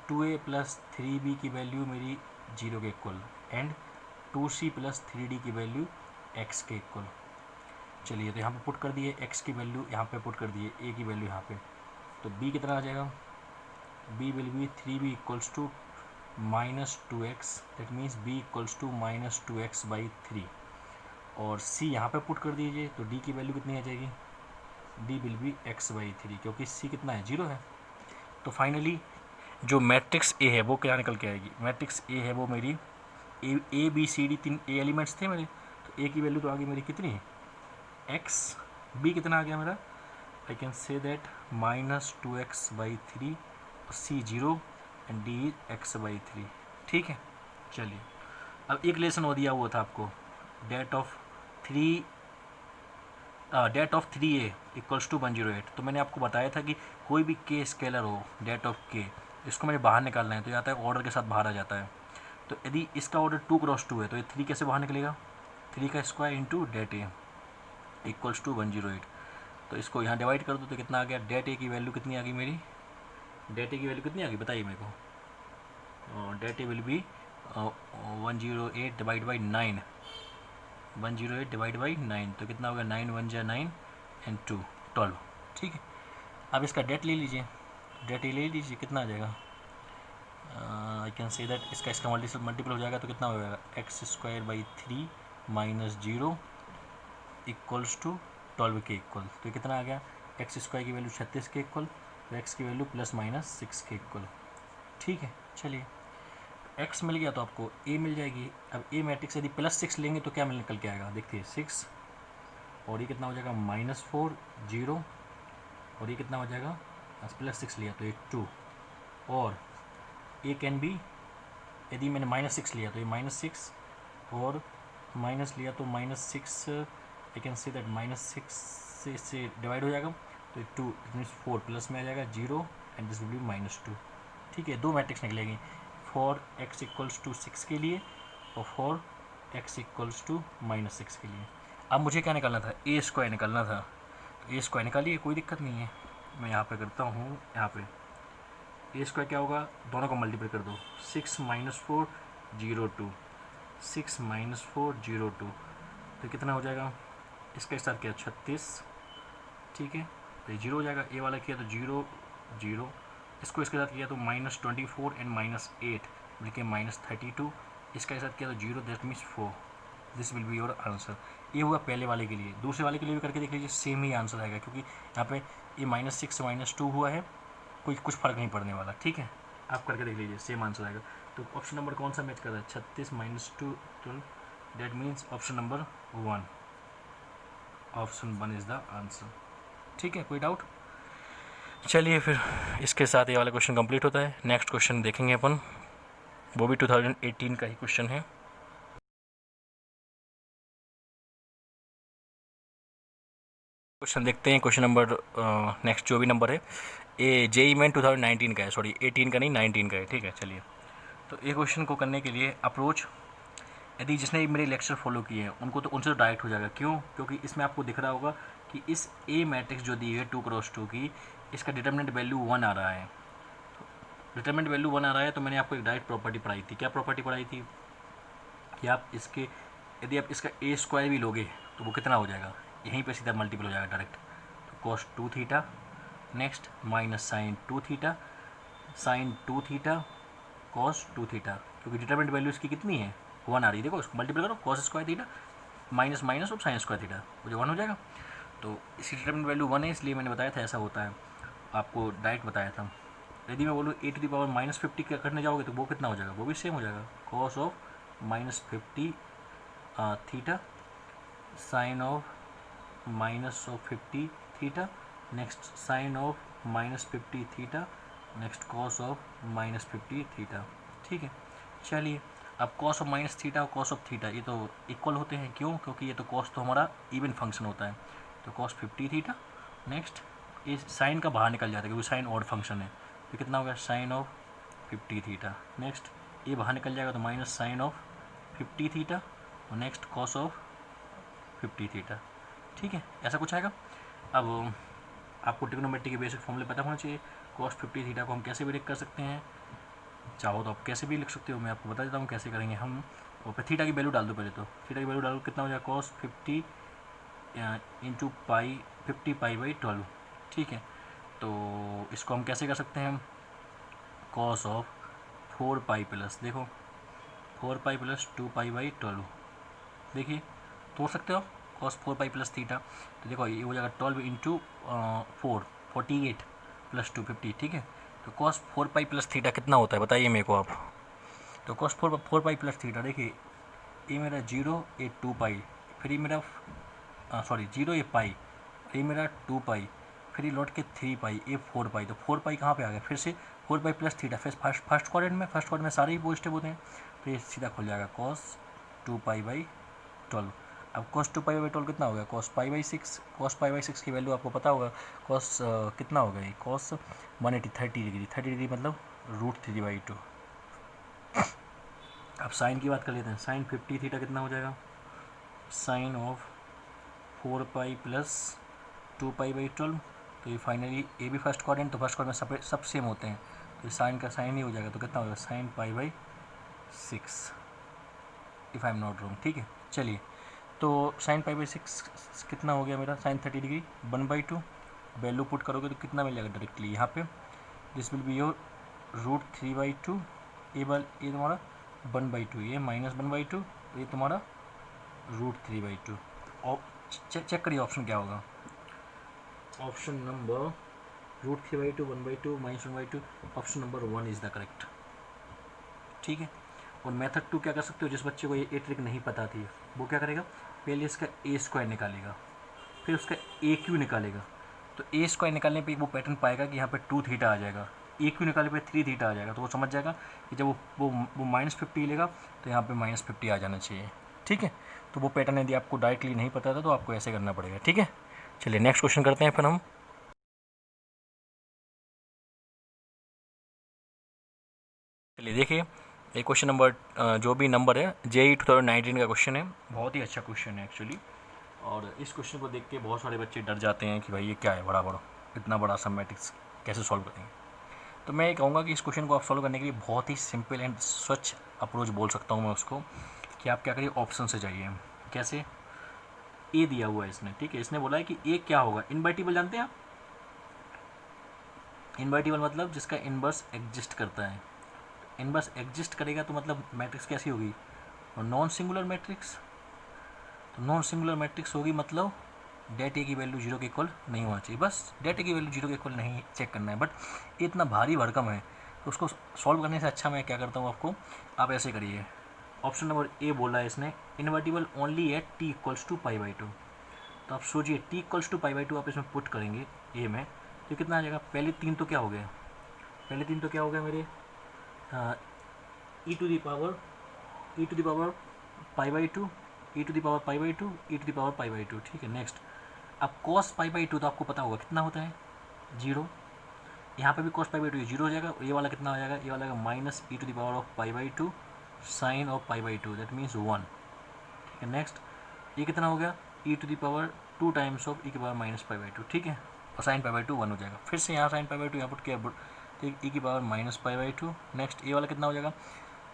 2a + 3b की वैल्यू मेरी 0 के इक्वल एंड 2c + 3d की वैल्यू x के इक्वल। चलिए तो यहाँ पे पुट कर दिए x की वैल्यू, यहाँ पे पुट कर दिए a की वैल्यू यहाँ पे, तो b कितना आ जाएगा, b will be 3b = -2x, that means b = -2x/3, और c यहाँ पे पुट कर दीजिए तो d की वैल्यू कितनी आ जाएगी, d विल बी x/3, क्योंकि c कितना है 0 है। तो फाइनली जो मैट्रिक्स ए है वो क्या निकल के आएगी, मैट्रिक्स ए है वो मेरी A B C D 3 A elements थे मेरे, तो ए की वैल्यू तो आ गई मेरी कितनी है x, b कितना आ गया मेरा, आई can say that -2x/3, c 0 and d x/3, ठीक है। चलिए अब एक लेसन और दिया हुआ था आपको, डेट ऑफ 3a = 108, तो मैंने आपको बताया था कि कोई भी k स्केलर हो, डेट ऑफ k, इसको मैंने बाहर निकालना है, तो आता है ऑर्डर के साथ बाहर आ जाता है। तो यदि इसका ऑर्डर 2 × 2 है तो ये 3 कैसे बाहर निकलेगा, 3 का स्क्वायर इंटू डेट ए = 108, तो इसको यहाँ डिवाइड कर दो तो कितना आ गया, डेट ए की वैल्यू कितनी आ गई मेरी, डेट ए की वैल्यू कितनी आ गई बताइए मेरे को, डेट ए विल बी 108 / 9, 108 / 9, तो कितना हो गया 9 1 जा 9 एंड 2 12, ठीक है। अब इसका डेट ले लीजिए, डेट ए ले लीजिए, कितना आ जाएगा, आई कैन से दैट इसका मल्टीपल हो जाएगा तो कितना हो जाएगा, x² - 0 = 12 के इक्वल, तो कितना आ गया, x² की वैल्यू 36 के इक्वल, तो x की वैल्यू ±6 के इक्वल, ठीक है। चलिए x मिल गया तो आपको a मिल जाएगी। अब a मैट्रिक्स यदि +6 लेंगे तो क्या निकल के आएगा, देखिए 6, और ये कितना हो जाएगा -4 0, और ये कितना हो जाएगा, +6 लिया तो ये 2, और a कैन बी, यदि मैंने -6 लिया तो ये -6, और माइनस लिया तो -6, आई कैन से दैट -6 से डिवाइड हो जाएगा तो 2 मीन्स 4 प्लस में आ जाएगा 0 एंड दिस विल बी -2, ठीक है। दो मैट्रिक्स निकलेगी, फॉर x = 6 के लिए और फॉर x = -6 के लिए। अब मुझे क्या निकालना था, a² निकालना था, तो a² निकालिए, कोई दिक्कत नहीं है। मैं यहाँ पे करता हूँ, यहाँ पे a² क्या होगा, दोनों को मल्टीप्लाई कर दो, 6 - 4 0 2, 6 - 4 0 2, तो कितना हो जाएगा, इसका स्टार किया 36, ठीक है, तो ये 0 हो जाएगा, ए वाला किया तो 0 0, इसको इसके साथ किया तो -24 एंड -8 बल्कि -32, इसका साथ किया तो 0, that means 4, this will be your answer. ये हुआ पहले वाले के लिए, दूसरे वाले के लिए भी करके देख लीजिए, सेम ही आंसर आएगा, क्योंकि यहाँ पे ये -6 - 2 हुआ है, कुछ फ़र्क नहीं पड़ने वाला, ठीक है। आप करके देख लीजिए, सेम आंसर आएगा। तो ऑप्शन नंबर कौन सा मैच कर रहा है, 36 - 2 12, that means option number 1, option 1 is the answer, ठीक है। कोई डाउट, चलिए फिर इसके साथ ये वाला क्वेश्चन कंप्लीट होता है। नेक्स्ट क्वेश्चन देखेंगे अपन, वो भी 2018 का ही क्वेश्चन है। क्वेश्चन देखते हैं, क्वेश्चन नंबर नेक्स्ट जो भी नंबर है, ये JEE मेन 2019 का है, सॉरी 18 का नहीं 19 का है, ठीक है। चलिए तो ये क्वेश्चन को करने के लिए अप्रोच, यदि जिसने मेरे लेक्चर फॉलो किए हैं उनको तो उनसे तो डायरेक्ट हो जाएगा, क्यों, क्योंकि इसमें आपको दिख रहा होगा कि इस A मैट्रिक्स जो दी है 2 × 2 की, इसका डिटरमिनेंट वैल्यू 1 आ रहा है, डिटरमिनेंट वैल्यू 1 आ रहा है, तो मैंने आपको एक डायरेक्ट प्रॉपर्टी पढ़ाई थी। क्या प्रॉपर्टी पढ़ाई थी कि आप इसके, यदि आप इसका a² भी लोगे तो वो कितना हो जाएगा, यहीं पे सीधा मल्टीपल हो जाएगा डायरेक्ट, तो cos 2 theta, next -sin 2 theta, sin 2 theta, cos 2 theta, क्योंकि डिटरमिनेंट वैल्यू इसकी कितनी है 1 आ रही है, देखो इसको मल्टीपल करो, cos² theta minus minus of sine square theta, वो जो 1 हो जाएगा। तो इसकी डिटरमिनेंट वैल्यू 1 है, इसलिए मैंने बताया था ऐसा होता है, आपको डायरेक्ट बताया था। यदि मैं बोलूँ e⁻50 करने जाओगे तो वो कितना हो जाएगा, वो भी सेम हो जाएगा, cos of -50 theta sine of -50 theta, next sine of -50 theta, next cos of -50 theta. ठीक है, चलिए अब कॉस ऑफ माइनस थीटा और कॉस ऑफ थीटा ये तो इक्वल होते हैं, क्यों? क्योंकि ये तो कॉस तो हमारा इवन फंक्शन होता है, तो कॉस 50 थीटा, नेक्स्ट ये साइन का बाहर निकल जाता है क्योंकि साइन ऑड फंक्शन है, तो कितना हो गया साइन ऑफ 50 थीटा, नेक्स्ट ये बाहर निकल जाएगा तो माइनस साइन ऑफ 50 थीटा और नेक्स्ट कॉस ऑफ 50 थीटा। ठीक है, ऐसा कुछ आएगा। अब आपको ट्रिग्नोमेट्री के बेसिक फॉर्मूले पता होना चाहिए। कॉस 50 थीटा को हम कैसे भी लिख कर सकते हैं, चाहो तो आप कैसे भी लिख सकते हो, मैं आपको बता देता हूँ कैसे करेंगे हम। और फिर थीटा की वैल्यू डाल दो, पहले तो थीटा की वैल्यू डालो, कितना हो जाएगा कॉस 50 इंटू पाई 50π/12। ठीक है, तो इसको हम कैसे कर सकते हैं, कॉस ऑफ 4π प्लस, देखो 4π प्लस 2π/12, देखिए तोड़ सकते हो कॉस 4π प्लस थीटा, तो देखो ये हो जाएगा 12 इंटू 4 48 प्लस 2 50। ठीक है, तो कॉस 4π प्लस थीटा कितना होता है बताइए मेरे को आप। तो कॉस 4π प्लस थीटा, देखिए ये मेरा 0 ये 2π, फिर ये मेरा सॉरी 0 ये पाई, ये मेरा 2π, फिर ये लौट के 3π, ये 4π, तो 4π कहाँ पे आ गया, फिर से 4π प्लस थीटा, फिर फर्स्ट क्वाड्रेंट में सारे ही पॉजिटिव होते हैं, तो ये सीधा खुल जाएगा कॉस 2π/12। अब कॉस 2π/12 कितना हो गया, कॉस π/6, कॉस π/6 की वैल्यू आपको पता होगा, कॉस कितना होगा ये, कॉस 180 30 डिग्री, 30 डिग्री मतलब √3/2। अब साइन की बात कर लेते हैं, साइन 50 थीटा कितना हो जाएगा, साइन ऑफ 4π प्लस 2π/12, तो ये फाइनली ये भी फर्स्ट क्वाड्रेंट, तो फर्स्ट क्वाड्रेंट में सब सेम होते हैं, तो साइन का साइन ही हो जाएगा, तो कितना होगा sine π/6 if I am not wrong. ठीक है, चलिए तो साइन π/6 कितना हो गया मेरा, साइन 30 डिग्री 1/2, वैल्यू पुट करोगे तो कितना मिल जाएगा डायरेक्टली यहाँ पे, दिस विल बी योर √3/2, ये तुम्हारा 1/2, ये -1/2, ये तुम्हारा √3/2। और चेक करिए ऑप्शन क्या होगा, option number √3/2 1/2 -1/2, option number 1 is the correct. ठीक है, और मेथड 2 क्या कर सकते हो, जिस बच्चे को ये ट्रिक नहीं पता थी वो क्या करेगा, पहले इसका a² निकालेगा, फिर उसका AQ निकालेगा, तो a² निकालने पे वो पैटर्न पाएगा कि यहाँ पे 2 थीटा आ जाएगा, AQ निकालने पे 3 थीटा आ जाएगा, तो वो समझ जाएगा कि जब वो -50 लेगा तो यहाँ पे -50 आ जाना चाहिए। ठीक है, तो वो पैटर्न यदि आपको डायरेक्टली नहीं पता था तो आपको ऐसे करना पड़ेगा। ठीक है, चलिए नेक्स्ट क्वेश्चन करते हैं फिर हम। चलिए देखिए, ये क्वेश्चन नंबर जो भी नंबर है JEE 2019 का क्वेश्चन है, बहुत ही अच्छा क्वेश्चन है एक्चुअली। और इस क्वेश्चन को देख के बहुत सारे बच्चे डर जाते हैं कि भाई ये क्या है बड़ा इतना बड़ा सम मैट्रिक्स कैसे सॉल्व करेंगे। तो मैं ये कहूँगा कि इस क्वेश्चन को आप सॉल्व करने के लिए बहुत ही सिंपल एंड स्वच्छ अप्रोच बोल सकता हूँ मैं उसको, कि आप क्या करिए ऑप्शन से जाइए। कैसे, ए दिया हुआ है इसने, ठीक है, इसने बोला है कि ए क्या होगा, इनवर्टिबल जानते हैं आप, इनवर्टिबल मतलब जिसका इनवर्स एग्जिस्ट करता है, इनवर्स एग्जिस्ट करेगा तो मतलब मैट्रिक्स कैसी होगी, और नॉन सिंगुलर मैट्रिक्स, तो नॉन सिंगुलर मैट्रिक्स होगी मतलब डेट ए की वैल्यू 0 के इक्वल नहीं होना चाहिए, बस डेट ए की वैल्यू 0 के इक्वल नहीं चेक करना है, बट ये इतना भारी भरकम है तो उसको सॉल्व करने से अच्छा मैं क्या करता हूँ आपको, आप ऐसे करिए, ऑप्शन नंबर ए बोला है इसने इनवर्टिबल ओनली एट t = π/2, तो आप सोचिए t = π/2 आप इसमें पुट करेंगे ए में तो कितना आ जाएगा, पहले 3 तो क्या हो गए, पहले 3 तो क्या हो गया मेरे e to the power π/2, e to the power π/2, e to the power π/2। ठीक है, नेक्स्ट अब cos π/2 तो आपको पता होगा कितना होता है 0, यहाँ पे भी cos π/2 0 हो जाएगा, ये वाला कितना हो जाएगा, ये वाला -e to the power of π/2 sine of π/2, that means 1। ठीक है, नेक्स्ट ये कितना हो गया e to the power 2 times of e की पावर -π/2। ठीक है, और साइन π/2 1 हो जाएगा, फिर से यहाँ साइन π/2 यहाँ पुट किया, ठीक, e की पावर -π/2। नेक्स्ट ये वाला कितना हो जाएगा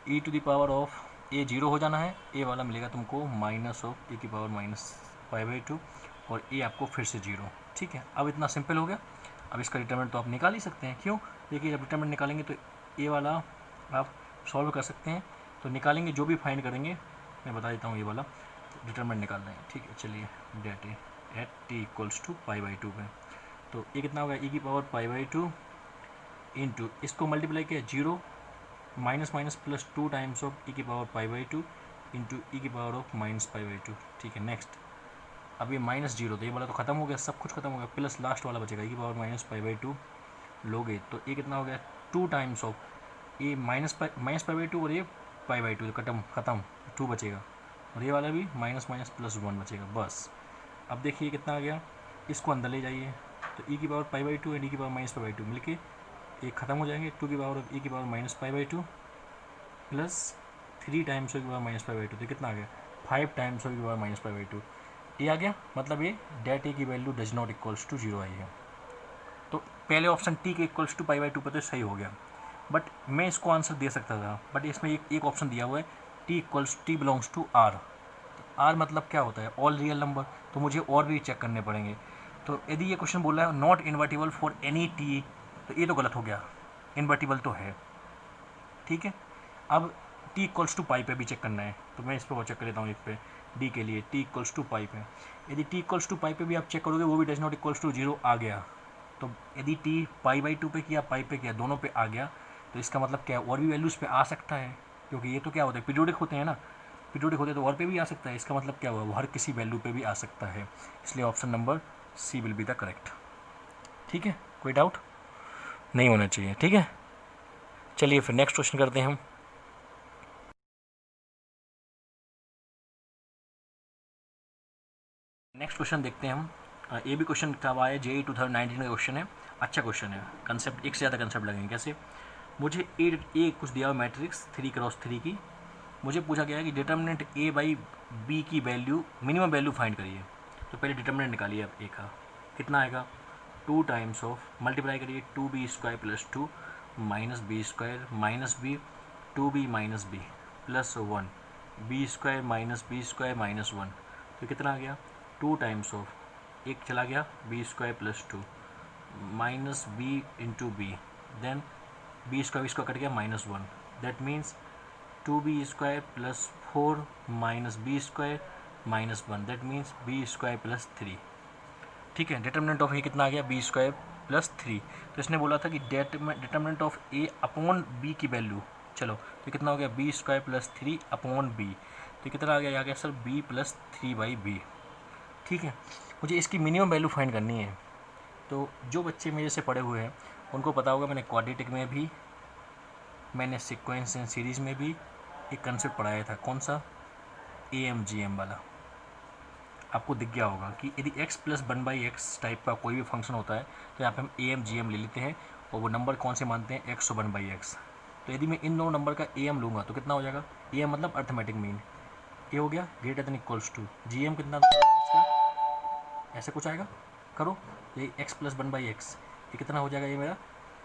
e to the power of A 0 हो जाना है, ए वाला मिलेगा तुमको माइनस ऑफ e की पावर -π/2 और ए आपको फिर से 0। ठीक है, अब इतना सिंपल हो गया। अब इसका डिटरमिनेंट तो आप निकाल ही सकते हैं, क्यों, देखिए जब डिटरमिनेंट निकालेंगे तो ए वाला आप सॉल्व कर सकते हैं, तो निकालेंगे जो भी फाइंड करेंगे, मैं बता देता हूँ ये वाला, डिटरमिनेंट निकालना है, ठीक है। चलिए det A at T equals to pi by two पे, तो ये कितना होगा, e की power pi by two into इसको मल्टीप्लाई किया 0 minus minus plus 2 times of e की power pi by two into e की power of minus pi by two, ठीक है। नेक्स्ट अब ये माइनस 0 तो ये वाला तो खत्म हो गया, सब कुछ खत्म हो गया, प्लस लास्ट वाला बचेगा e की power minus pi by to लोगे तो ये कितना हो गया 2 टाइम्स ऑफ ये माइनस पाई बाई टू और ये पाई बाई टू खत्म 2 बचेगा और ये वाला भी माइनस माइनस प्लस 1 बचेगा बस। अब देखिए कितना आ गया, इसको अंदर ले जाइए तो e की power pi by two and e की power minus pi by two मिलके ये ख़त्म हो जाएंगे, 2 की पावर ऑफ e की power minus pi by two plus 3 times of की power minus pi by two, तो कितना आ गया 5 टाइम्स ऑफ की power minus pi by two, ये आ गया। मतलब ये डेट ए की value does not equals to 0 आई है। तो पहले ऑप्शन टी के equals to pi by two पर तो सही हो गया, बट मैं इसको आंसर दे सकता था, बट इसमें एक ऑप्शन दिया हुआ है T belongs to R. R मतलब क्या होता है, ऑल रियल नंबर, तो मुझे और भी चेक करने पड़ेंगे। तो यदि ये क्वेश्चन बोला है not invertible for any T, तो ये तो गलत हो गया, इन्वर्टिबल तो है, ठीक है। अब टी इक्वल्स टू पाई पे भी चेक करना है, तो मैं इस पर चेक कर लेता हूँ, एक पे डी के लिए टी इक्वल्स टू पाई पे, यदि टी इक्वल्स टू पाई पे भी आप चेक करोगे वो भी डज नॉट इक्वल्स टू 0 आ गया। तो यदि टी पाई बाई टू पे किया पाई पे किया दोनों पे आ गया, तो इसका मतलब क्या है, और भी वैल्यूज़ पे आ सकता है, क्योंकि ये तो क्या होता है पीरियोडिक होते हैं ना, पीरियोडिक होते हैं तो और पे भी आ सकता है। इसका मतलब क्या हुआ, वो हर किसी वैल्यू पे भी आ सकता है, इसलिए option number C will be the correct, ठीक है। कोई डाउट नहीं होना चाहिए, ठीक है। चलिए फिर नेक्स्ट क्वेश्चन करते हैं हम। नेक्स्ट क्वेश्चन देखते हैं हम। ये भी क्वेश्चन कब आया, JEE 2019 का क्वेश्चन है, अच्छा क्वेश्चन है, कंसेप्ट एक से ज़्यादा कंसेप्ट लगेंगे। कैसे, मुझे ए कुछ दिया हुआ मैट्रिक्स 3x3 की, मुझे पूछा गया है कि डिटर्मिनेंट ए बाई बी की वैल्यू मिनिमम वैल्यू फाइंड करिए। तो पहले डिटर्मिनेंट निकालिए आप ए का, कितना आएगा 2 टाइम्स ऑफ मल्टीप्लाई करिए 2b² plus 2 minus b² minus B 2b minus B plus 1 b² minus 1, तो कितना आ गया 2 टाइम्स ऑफ एक चला गया b² plus 2 minus B into B, then b² cut गया -1, that means 2b² plus 4 minus b² minus 1, that means b² plus 3, ठीक है। डिटर्मिनेंट ऑफ ए कितना आ गया b² प्लस 3, तो इसने बोला था कि determinant of A upon B की वैल्यू, चलो तो कितना हो गया b² प्लस 3 अपॉन बी, तो कितना आ गया sir b plus 3 by B, ठीक है। मुझे इसकी मिनिमम वैल्यू फाइंड करनी है। तो जो बच्चे मेरे से पढ़े हुए हैं उनको पता होगा, मैंने क्वाड्रेटिक में भी, मैंने सीक्वेंस एंड सीरीज़ में भी एक कंसेप्ट पढ़ाया था, कौन सा, AMGM वाला, आपको दिख गया होगा कि यदि x प्लस 1/x टाइप का कोई भी फंक्शन होता है तो यहाँ पे हम AMGM ले लेते हैं, और वो नंबर कौन से मानते हैं, x और 1/x। तो यदि मैं इन दोनों नंबर का AM लूँगा तो कितना हो जाएगा, AM मतलब अर्थमेटिक मीन, ये हो गया greater than equals to GM कितना इसका, ऐसे कुछ आएगा, करो ये x प्लस 1/x, ये कितना हो जाएगा, ये मेरा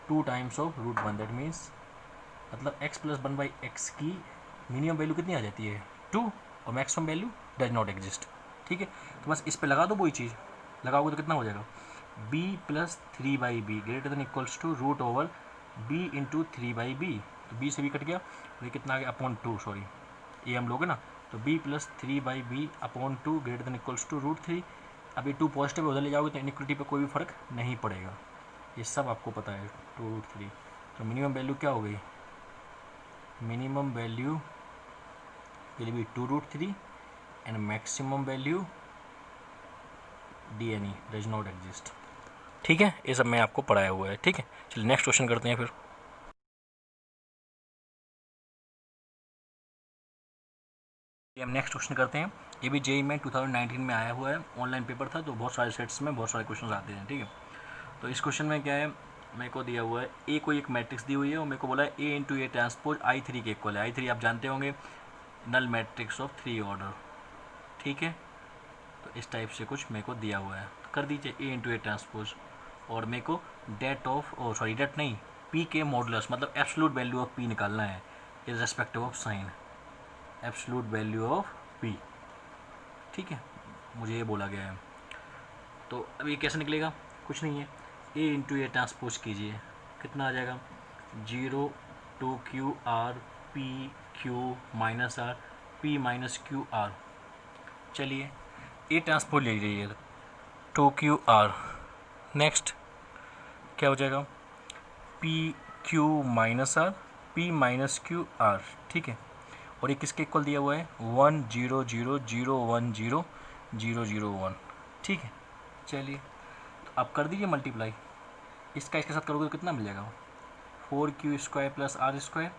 2 टाइम्स ऑफ √1, दैट मीन्स मतलब x प्लस 1/x की मिनिमम वैल्यू कितनी आ जाती है 2 और maximum value does not exist, ठीक है। तो बस इस पे लगा दो, वही चीज़ लगाओगे तो कितना हो जाएगा b plus 3/b greater than equals to b into 3/b, तो b से b कट गया, तो ये कितना आ गया अपॉन 2, सॉरी ये हम लोगे ना, तो b plus 3/b upon 2 greater than equals to √3। अब ये 2 पॉजिटिव उधर ले जाओगे तो इनइक्वलिटी पे कोई भी फ़र्क नहीं पड़ेगा, ये सब आपको पता है 2√3। तो मिनिमम वैल्यू क्या हो गई, minimum value will be 2√3 and maximum value DNE does not exist, ठीक है। ये सब मैं आपको पढ़ाया हुआ है, ठीक है। चलिए नेक्स्ट क्वेश्चन करते हैं फिर। हम नेक्स्ट क्वेश्चन करते हैं, ये भी JEE में 2019 में आया हुआ है, ऑनलाइन पेपर था, तो बहुत सारे सेट्स में बहुत सारे क्वेश्चन आते हैं, ठीक है। तो इस क्वेश्चन में क्या है, मेरे को दिया हुआ है ए को एक मैट्रिक्स दी हुई है और मेरे को बोला है A into A transpose I3 के इक्वल है। I3 आप जानते होंगे नल मैट्रिक्स ऑफ 3 ऑर्डर, ठीक है। तो इस टाइप से कुछ मेरे को दिया हुआ है, तो कर दीजिए A इंटू A ट्रांसपोज, और मेरे को डेट नहीं P के मॉडुलस मतलब एब्सोल्यूट वैल्यू ऑफ P निकालना है is respective of sine, absolute value of P, ठीक है, मुझे ये बोला गया है। तो अब ये कैसे निकलेगा, कुछ नहीं है, A इंटू A ट्रांसपोज कीजिए, कितना आ जाएगा 0 2 QR P Q minus R P minus Q R, चलिए ए ट्रांसपोज ले लीजिए, 2QR। नेक्स्ट क्या हो जाएगा, PQ minus R, P minus QR, ठीक है। और ये किसके इक्वल दिया हुआ है, 1 0 0 0 1 0 0 0 1, ठीक है। चलिए तो आप कर दीजिए मल्टीप्लाई, इसका इसके साथ करोगे तो कितना मिल जाएगा, 4Q² प्लस R²।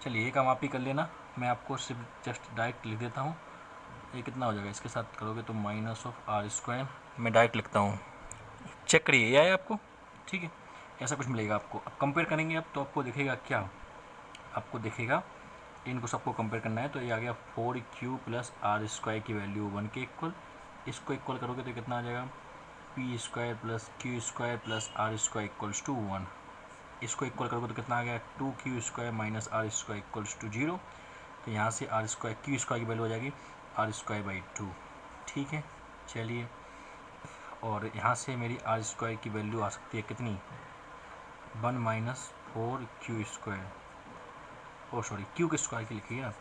चलिए ये काम आप ही कर लेना, मैं आपको सिर्फ जस्ट डायरेक्ट लिख देता हूँ। ये कितना हो जाएगा, इसके साथ करोगे तो -R²। मैं डायरेक्ट लिखता हूँ, चेक करिए ये आया आपको, ठीक है। ऐसा कुछ मिलेगा आपको। अब कंपेयर करेंगे अब तो आपको दिखेगा क्या, आपको दिखेगा इनको सबको कंपेयर करना है। तो ये आ गया 4Q प्लस R² की वैल्यू 1 के इक्वल। इसको इक्वल करोगे तो कितना आ जाएगा, P² plus Q² plus R² equals to 1। इसको इक्वल करोगे तो कितना आ गया, 2Q² minus R² equals to 0। तो यहाँ से R² Q² की वैल्यू हो जाएगी R²/2, ठीक है। चलिए और यहाँ से मेरी R² की वैल्यू आ सकती है कितनी, 1 माइनस 4Q², ओ सॉरी Q के स्क्वायर की लिखिए ना,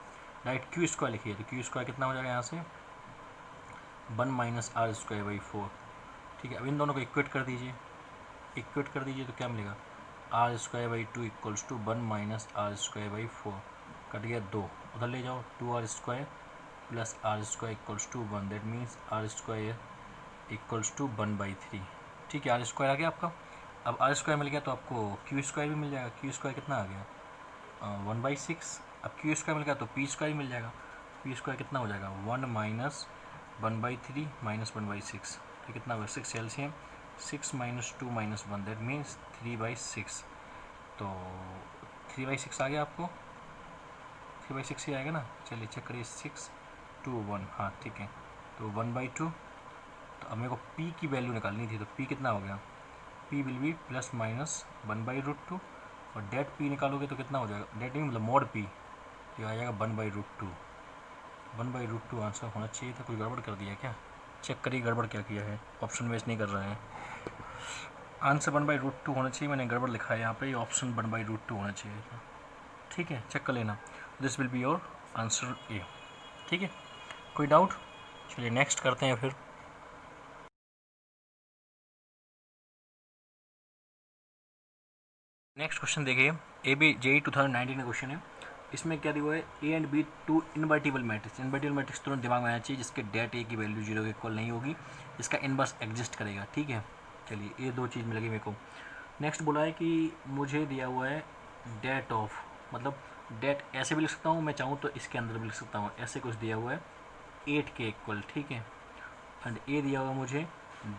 राइट Q² लिखिए। तो Q² कितना हो जाएगा यहाँ से, 1 माइनस R²/4, ठीक है। अब इन दोनों को इक्वेट कर दीजिए, इक्वेट कर दीजिए तो क्या मिलेगा, R²/2 equals to 1 minus R²/4, cut गया 2, उधर ले जाओ, 2R² plus R² equals to 1, that means R² equals to 1/3, ठीक है। R² आ गया आपका। अब R² मिल गया तो आपको Q² भी मिल जाएगा। Q² कितना आ गया, 1/6। अब Q² मिल गया तो P² मिल जाएगा। P² कितना हो जाएगा, 1 माइनस 1/3 माइनस 1/6, तो कितना होगा 6 LCM, 6 minus 2 minus 1, that means 3/6। तो 3/6 आ गया आपको, 3/6 ही आएगा ना। चलिए चेक करिए, 6 2 1, हाँ ठीक है। तो 1/2। तो अब मेरे को P की वैल्यू निकालनी थी, तो P कितना हो गया, P will be plus minus 1/√2। और डेट P निकालोगे तो कितना हो जाएगा, डेट नहीं मतलब मोड P, ये आ जाएगा 1/√2। 1/√2 आंसर होना चाहिए था, कोई गड़बड़ कर दिया क्या, चेक करिए गड़बड़ क्या किया है, ऑप्शन वेस्ट नहीं कर रहा है। आंसर 1/√2 होना चाहिए, मैंने गड़बड़ लिखा है यहाँ पे, ऑप्शन 1/√2 होना चाहिए था, ठीक है। चेक कर लेना, this will be your answer A, ठीक है। कोई डाउट, चलिए नेक्स्ट करते हैं फिर। नेक्स्ट क्वेश्चन देखिए, ABJE 2019 का क्वेश्चन है। इसमें क्या दिया हुआ है, A and B two invertible matrix. Invertible matrix तुरंत दिमाग में आना चाहिए जिसके डेट ए की वैल्यू 0 के इक्वल नहीं होगी, इसका इनवर्स एग्जिस्ट करेगा, ठीक है। चलिए ये दो चीज़ मिलेगी मेरे को। नेक्स्ट बोला है कि मुझे दिया हुआ है डेट ऑफ, मतलब डेट ऐसे भी लिख सकता हूँ मैं चाहूँ तो इसके अंदर भी लिख सकता हूँ, ऐसे कुछ दिया हुआ है 8 के इक्वल, ठीक है। एंड ए दिया हुआ मुझे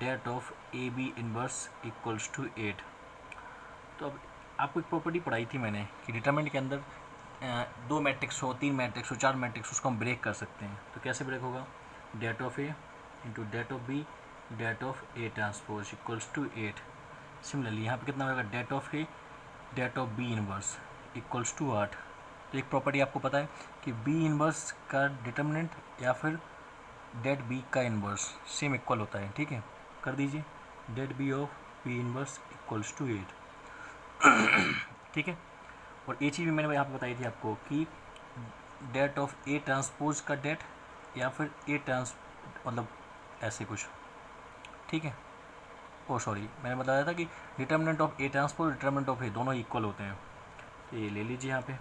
det of AB inverse equals to 8। तो अब आपको एक प्रॉपर्टी पढ़ाई थी मैंने कि डिटरमिनेंट के अंदर 2 मैट्रिक्स हो, 3 मैट्रिक्स हो, 4 मैट्रिक्स, उसको हम ब्रेक कर सकते हैं। तो कैसे ब्रेक होगा, det of A into det of B det of A transpose equals to 8। Similarly यहाँ पे कितना होगा, det of A det of B inverse equals to 8। तो एक प्रॉपर्टी आपको पता है कि बी इनवर्स का डिटरमिनेंट या फिर डेट बी का इनवर्स सेम इक्वल होता है, ठीक है। कर दीजिए, det B of B inverse equals to 8, ठीक है। और ये चीज़ भी मैंने यहाँ पे बताई थी आपको कि डेट ऑफ ए ट्रांसपोज का डेट या फिर ए ट्रांस मतलब ऐसे कुछ, ठीक है। ओ सॉरी, मैंने बताया था कि determinant of A transpose determinant of A दोनों इक्वल होते हैं। तो ये ले लीजिए यहाँ पे।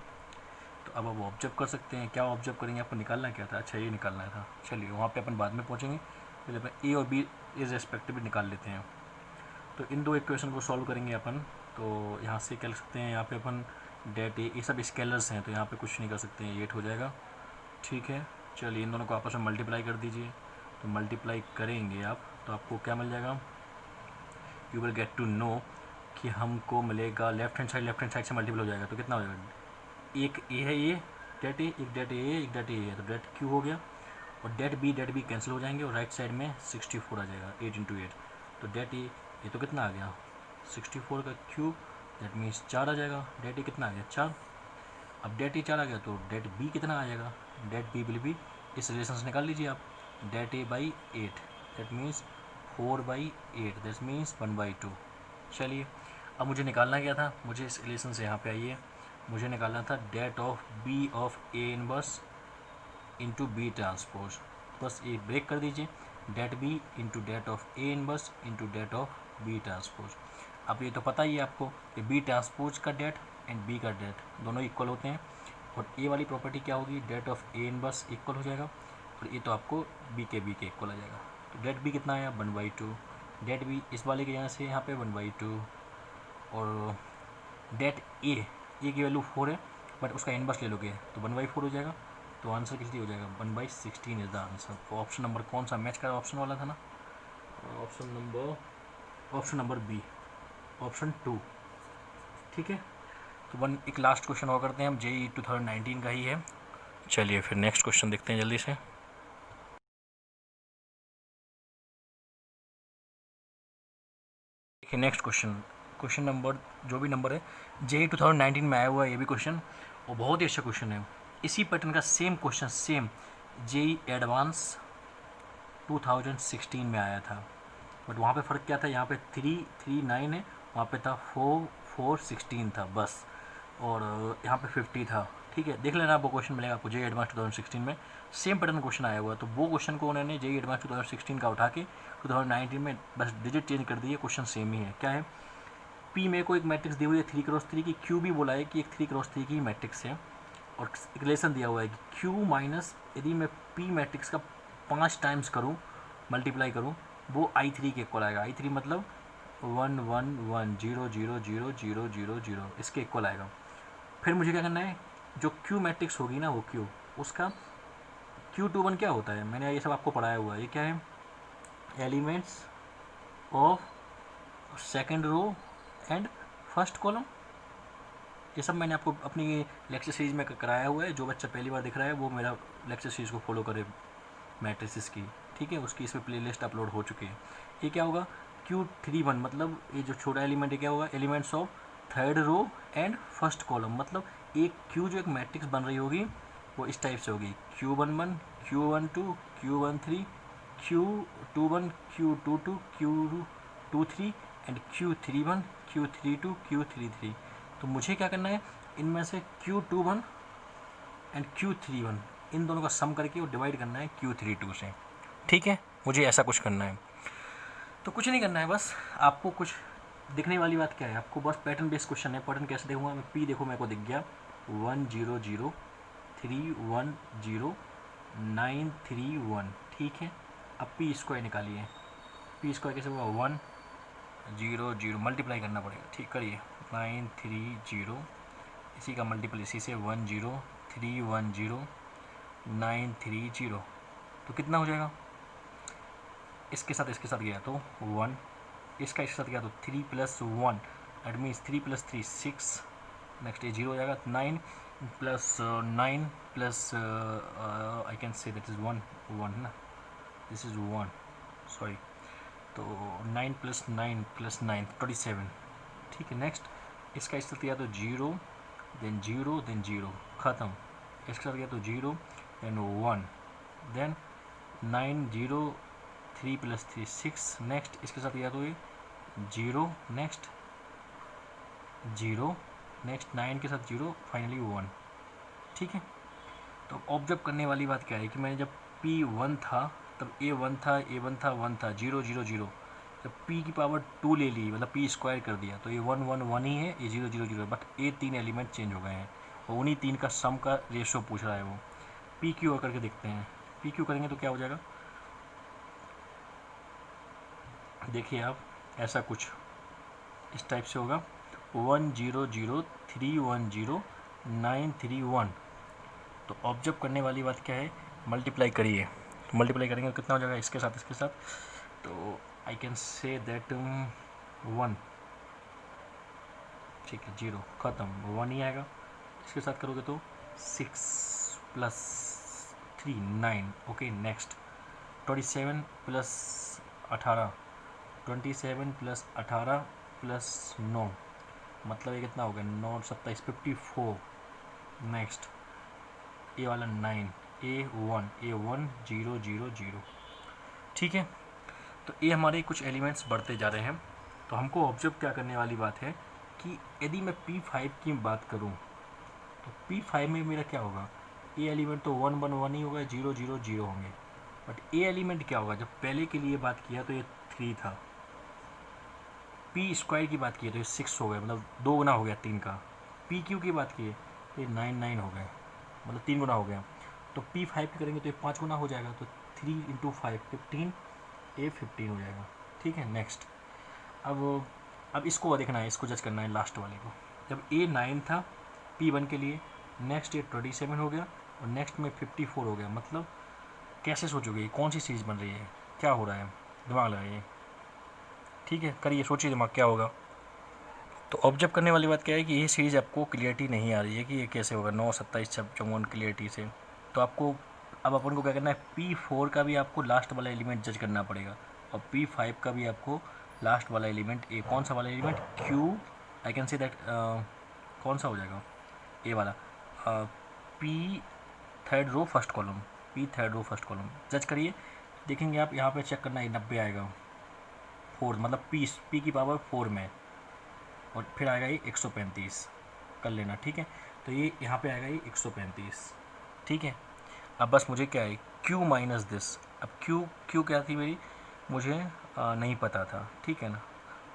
तो अब आप ऑब्जर्व कर सकते हैं, क्या ऑब्जर्व करेंगे, आपको निकालना क्या था, अच्छा ये निकालना था। चलिए वहाँ पे अपन बाद में पहुँचेंगे, पहले अपन ए और बी इस रेस्पेक्टिव निकाल लेते हैं। तो इन दो इक्वेशन को सॉल्व करेंगे अपन। तो यहाँ से क्या लिख सकते हैं, यहाँ पे अपन डेट ए, ये सब स्केलर्स हैं तो यहाँ पे कुछ नहीं कर सकते हैं, 8 हो जाएगा, ठीक है। चलिए इन दोनों को आपस में मल्टीप्लाई कर दीजिए। तो मल्टीप्लाई करेंगे आप तो आपको क्या मिल जाएगा, you will get to know कि हमको मिलेगा लेफ्ट हैंड साइड से मल्टीपल हो जाएगा। तो कितना हो जाएगा, एक ए है ये डेट ए, एक डेट ए एक डेट ए है, तो डेट क्यू हो गया। और डेट बी कैंसिल हो जाएंगे और राइट साइड में 64 आ जाएगा, 8 इंटू 8। तो डेट ए ये तो कितना आ गया 64 का क्यूब, दैट मीन्स 4 आ जाएगा। डेट ए कितना आ गया 4। अब डेट ए 4 आ गया तो डेट बी कितना आ जाएगा, डेट बी विल बी, इस रिलेशन से निकाल लीजिए आप, det A by 8 that means 4/8 that means 1/2। चलिए अब मुझे निकालना क्या था, मुझे इस रिलेशन से यहाँ पे आइए, मुझे निकालना था det of B of A inverse into B transpose. तो बस ये ब्रेक कर दीजिए, det B into det of A inverse into det of B transpose. अब ये तो पता ही है आपको कि बी ट्रांसपोज का डेट एंड बी का डेट दोनों इक्वल होते हैं, और ए वाली प्रॉपर्टी क्या होगी, det of A inverse equal हो जाएगा, और ये तो आपको बी के इक्वल आ जाएगा। तो डेट बी कितना आया 1/2, डेट बी इस वाले के यहाँ से यहाँ पे 1/2, और डेट ए की वैल्यू 4 है बट उसका इनवर्स ले लोगे तो 1/4 हो जाएगा। तो आंसर किस लिए हो जाएगा 1/16 इज द आंसर। तो ऑप्शन नंबर कौन सा मैच कर ऑप्शन वाला था ना, ऑप्शन नंबर बी, ऑप्शन 2। ठीक है, तो एक लास्ट क्वेश्चन और करते हैं हम, JEE 2019 का ही है। चलिए फिर नेक्स्ट क्वेश्चन देखते हैं जल्दी से। देखिए नेक्स्ट क्वेश्चन नंबर जो भी नंबर है JEE 2019 में आया हुआ है ये भी क्वेश्चन, और बहुत ही अच्छा क्वेश्चन है। इसी पैटर्न का same question same JEE advance 2016 में आया था, बट वहाँ पे फ़र्क क्या था, यहाँ पे 339 है, वहाँ पे था 416 था बस, और यहाँ पे 50 था। ठीक है, देख लेना, आपको क्वेश्चन मिलेगा आपको JEE एडवांस 2016 में सेम पैटर्न क्वेश्चन आया हुआ है। तो वो क्वेश्चन को उन्होंने JEE एडवांस 2016 का उठा के 2019 में बस डिजिट चेंज कर दिए, क्वेश्चन सेम ही है। क्या है, P मेरे को एक मैट्रिक्स दी हुई है 3x3 की, Q भी बोला है कि एक 3x3 की मैट्रिक्स है, और एक रिलेशन दिया हुआ है कि Q माइनस यदि मैं P मैट्रिक्स का 5 टाइम्स करूँ, मल्टीप्लाई करूँ, वो I3 के इक्वल आएगा। I3 मतलब 1 1 1 0 0 0 0 0 0 इसके इक्वल आएगा। फिर मुझे क्या करना है, जो Q मैट्रिक्स होगी ना वो Q, उसका Q21 क्या होता है, मैंने ये सब आपको पढ़ाया हुआ है। ये क्या है, elements of second row and first column, ये सब मैंने आपको अपनी लेक्चर सीरीज में कराया हुआ है। जो बच्चा पहली बार दिख रहा है वो मेरा लेक्चर सीरीज को फॉलो करे मैट्रिसेस की, ठीक है, उसकी इसमें प्लेलिस्ट अपलोड हो चुकी है। ये क्या होगा, Q31 मतलब ये जो छोटा एलिमेंट है क्या होगा, elements of third row and first column, मतलब एक Q जो एक मैट्रिक्स बन रही होगी वो इस टाइप से होगी, Q11 Q12 Q13 Q21 Q22 Q23 and Q31 Q32 Q33। तो मुझे क्या करना है, इनमें से Q21 एंड Q31 इन दोनों का सम करके वो डिवाइड करना है Q32 से। ठीक है, मुझे ऐसा कुछ करना है। तो कुछ नहीं करना है, बस आपको कुछ दिखने वाली बात क्या है, आपको बस पैटर्न बेस्ड क्वेश्चन है। पैटर्न कैसे देखूंगा मैं, P देखो मेरे को दिख गया 1 0 0 3 1 0 9 3 1। ठीक है, अब P स्क्वायर निकालिए। P स्क्वायर कैसे होगा, 1 0 0 मल्टीप्लाई करना पड़ेगा। ठीक करिए, 9 3 0, इसी का मल्टीपल इसी से 1 0 3 1 0 9 3 0। तो कितना हो जाएगा, इसके साथ गया तो 1, इसके साथ गया तो 3 + 1 दैट मीन्स 3 + 3 6, नेक्स्ट ये 0 हो जाएगा। 9 + 9 + आई कैन से दैट इज़ 1 ना, दिस इज़ 1 सॉरी, तो 9 + 9 + 9 27। ठीक है, नेक्स्ट इसका साथ गया तो 0 देन 0 देन 0 ख़त्म, इसके साथ गया तो 0 देन 1 देन 9 0 3 + 3 6, नेक्स्ट इसके साथ गया तो ये 0 नेक्स्ट 0 नेक्स्ट 9 के साथ 0 फाइनली 1। ठीक है, तो ऑब्जर्व करने वाली बात क्या है कि मैंने जब P1 था तब A1 था 1 था 0 0 0, जब P की पावर 2 ले ली मतलब P स्क्वायर कर दिया तो ये 1 1 1 ही है, ये 0 0 0, बट ये 3 एलिमेंट चेंज हो गए हैं और उन्हीं 3 का सम का रेशो पूछ रहा है वो। PQ करके देखते हैं, PQ करेंगे तो क्या हो जाएगा, देखिए आप ऐसा कुछ इस टाइप से होगा 1 0 0 3 1 0 9 3 1। तो ऑब्जर्व करने वाली बात क्या है, मल्टीप्लाई करिए, तो मल्टीप्लाई करेंगे तो कितना हो जाएगा इसके साथ, तो आई कैन से दैट 1। ठीक है, 0 ख़त्म, 1 ही आएगा। इसके साथ करोगे तो 6 + 3 9। ओके, नेक्स्ट 27 + 18 27 + 18 + 9 मतलब ये कितना हो गया 9 27 54। नेक्स्ट ए वाला 9 A1 0 0 0। ठीक है, तो ये हमारे कुछ एलिमेंट्स बढ़ते जा रहे हैं। तो हमको ऑब्जर्व क्या करने वाली बात है कि यदि मैं P5 की बात करूं तो P5 में मेरा क्या होगा, ये एलिमेंट तो 1 1 1 ही होगा, 0 0 0 होंगे। बट ए एलिमेंट क्या होगा, जब पहले के लिए बात किया तो ये 3 था, पी स्क्वायर की बात की तो ये 6 हो गए, मतलब 2 गुना हो गया 3 का। पी क्यू की बात की तो ये 9 हो गए, मतलब 3 गुना हो गया। तो पी 5 की करेंगे तो ये 5 गुना हो जाएगा, तो 3 इंटू 5 15, ए 15 हो जाएगा। ठीक है, नेक्स्ट अब इसको देखना है, इसको जज करना है लास्ट वाले को। जब ए 9 था P1 के लिए, नेक्स्ट ये 27 हो गया और नेक्स्ट में 54 हो गया। मतलब कैसे सोचोगे, कौन सी चीज़ बन रही है, क्या हो रहा है, दिमाग लगाइए। ठीक है, करिए, सोचिए दिमाग क्या होगा। तो ऑब्जर्व करने वाली बात क्या है कि ये सीरीज़ आपको क्लियरिटी नहीं आ रही है कि ये कैसे होगा 9, 27, 54 क्लियरिटी से। तो आपको अब अपन को क्या करना है, P4 का भी आपको लास्ट वाला एलिमेंट जज करना पड़ेगा और P5 का भी आपको लास्ट वाला एलिमेंट, ए कौन सा वाला element, Q, I can say that कौन सा हो जाएगा, ए वाला, P third row first column, P third row first column जज करिए। देखेंगे आप यहाँ पे चेक करना है 90 आएगा, 4 मतलब P की पावर 4 में, और फिर आएगा ये 135 कर लेना। ठीक है, तो ये यहाँ पे आएगा ये 135। ठीक है, अब बस मुझे क्या है, Q माइनस दिस। अब Q क्या थी मेरी, मुझे नहीं पता था। ठीक है ना,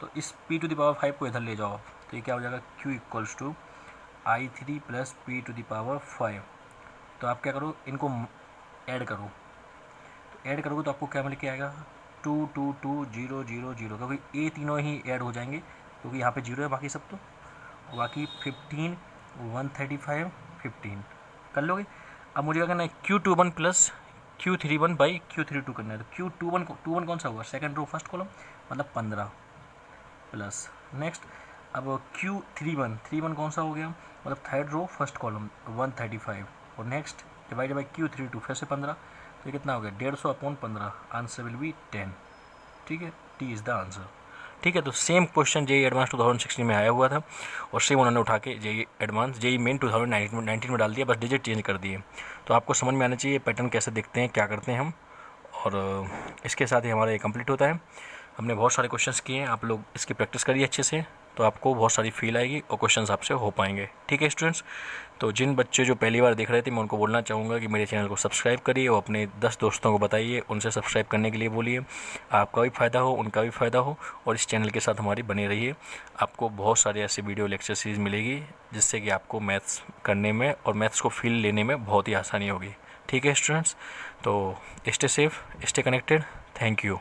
तो इस P टू द पावर 5 को इधर ले जाओ, तो ये क्या हो जाएगा, Q equals to I3 plus P to the power 5। तो आप क्या करो, इनको ऐड करो, तो ऐड करोगे तो आपको क्या मिल के आएगा, 2 2 2 0 0 0, क्योंकि ए तीनों ही ऐड हो जाएंगे क्योंकि यहाँ पे 0 है, बाकी सब तो बाकी 15 135 15 कर लोगे। अब मुझे क्या करना है, Q21 plus Q31 by Q32 करना है। तो Q21 कौन सा होगा, सेकंड रो फर्स्ट कॉलम, मतलब 15 प्लस नेक्स्ट। अब Q31 कौन सा हो गया, मतलब थर्ड रो फर्स्ट कॉलम 135, और नेक्स्ट डिवाइड बाई Q32 फिर से 15, तो ये कितना हो गया, 150 अपॉन 15, आंसर विल बी 10। ठीक है, टी इज़ द आंसर। ठीक है, तो सेम क्वेश्चन जेई एडवांस 2016 में आया हुआ था और सेम उन्होंने उठा के जेई मेन 2019 में डाल दिया, बस डिजिट चेंज कर दिए। तो आपको समझ में आना चाहिए पैटर्न कैसे दिखते हैं, क्या करते हैं हम। और इसके साथ ही हमारा ये कंप्लीट होता है। हमने बहुत सारे क्वेश्चंस किए हैं, आप लोग इसकी प्रैक्टिस करिए अच्छे से, तो आपको बहुत सारी फील आएगी और क्वेश्चंस आपसे हो पाएंगे। ठीक है स्टूडेंट्स, तो जिन बच्चे जो पहली बार देख रहे थे, मैं उनको बोलना चाहूँगा कि मेरे चैनल को सब्सक्राइब करिए और अपने 10 दोस्तों को बताइए, उनसे सब्सक्राइब करने के लिए बोलिए। आपका भी फ़ायदा हो, उनका भी फ़ायदा हो, और इस चैनल के साथ हमारी बने रहिए। आपको बहुत सारे ऐसे वीडियो लेक्चर सीरीज़ मिलेगी जिससे कि आपको मैथ्स करने में और मैथ्स को फील लेने में बहुत ही आसानी होगी। ठीक है स्टूडेंट्स, तो stay safe, stay connected, thank you.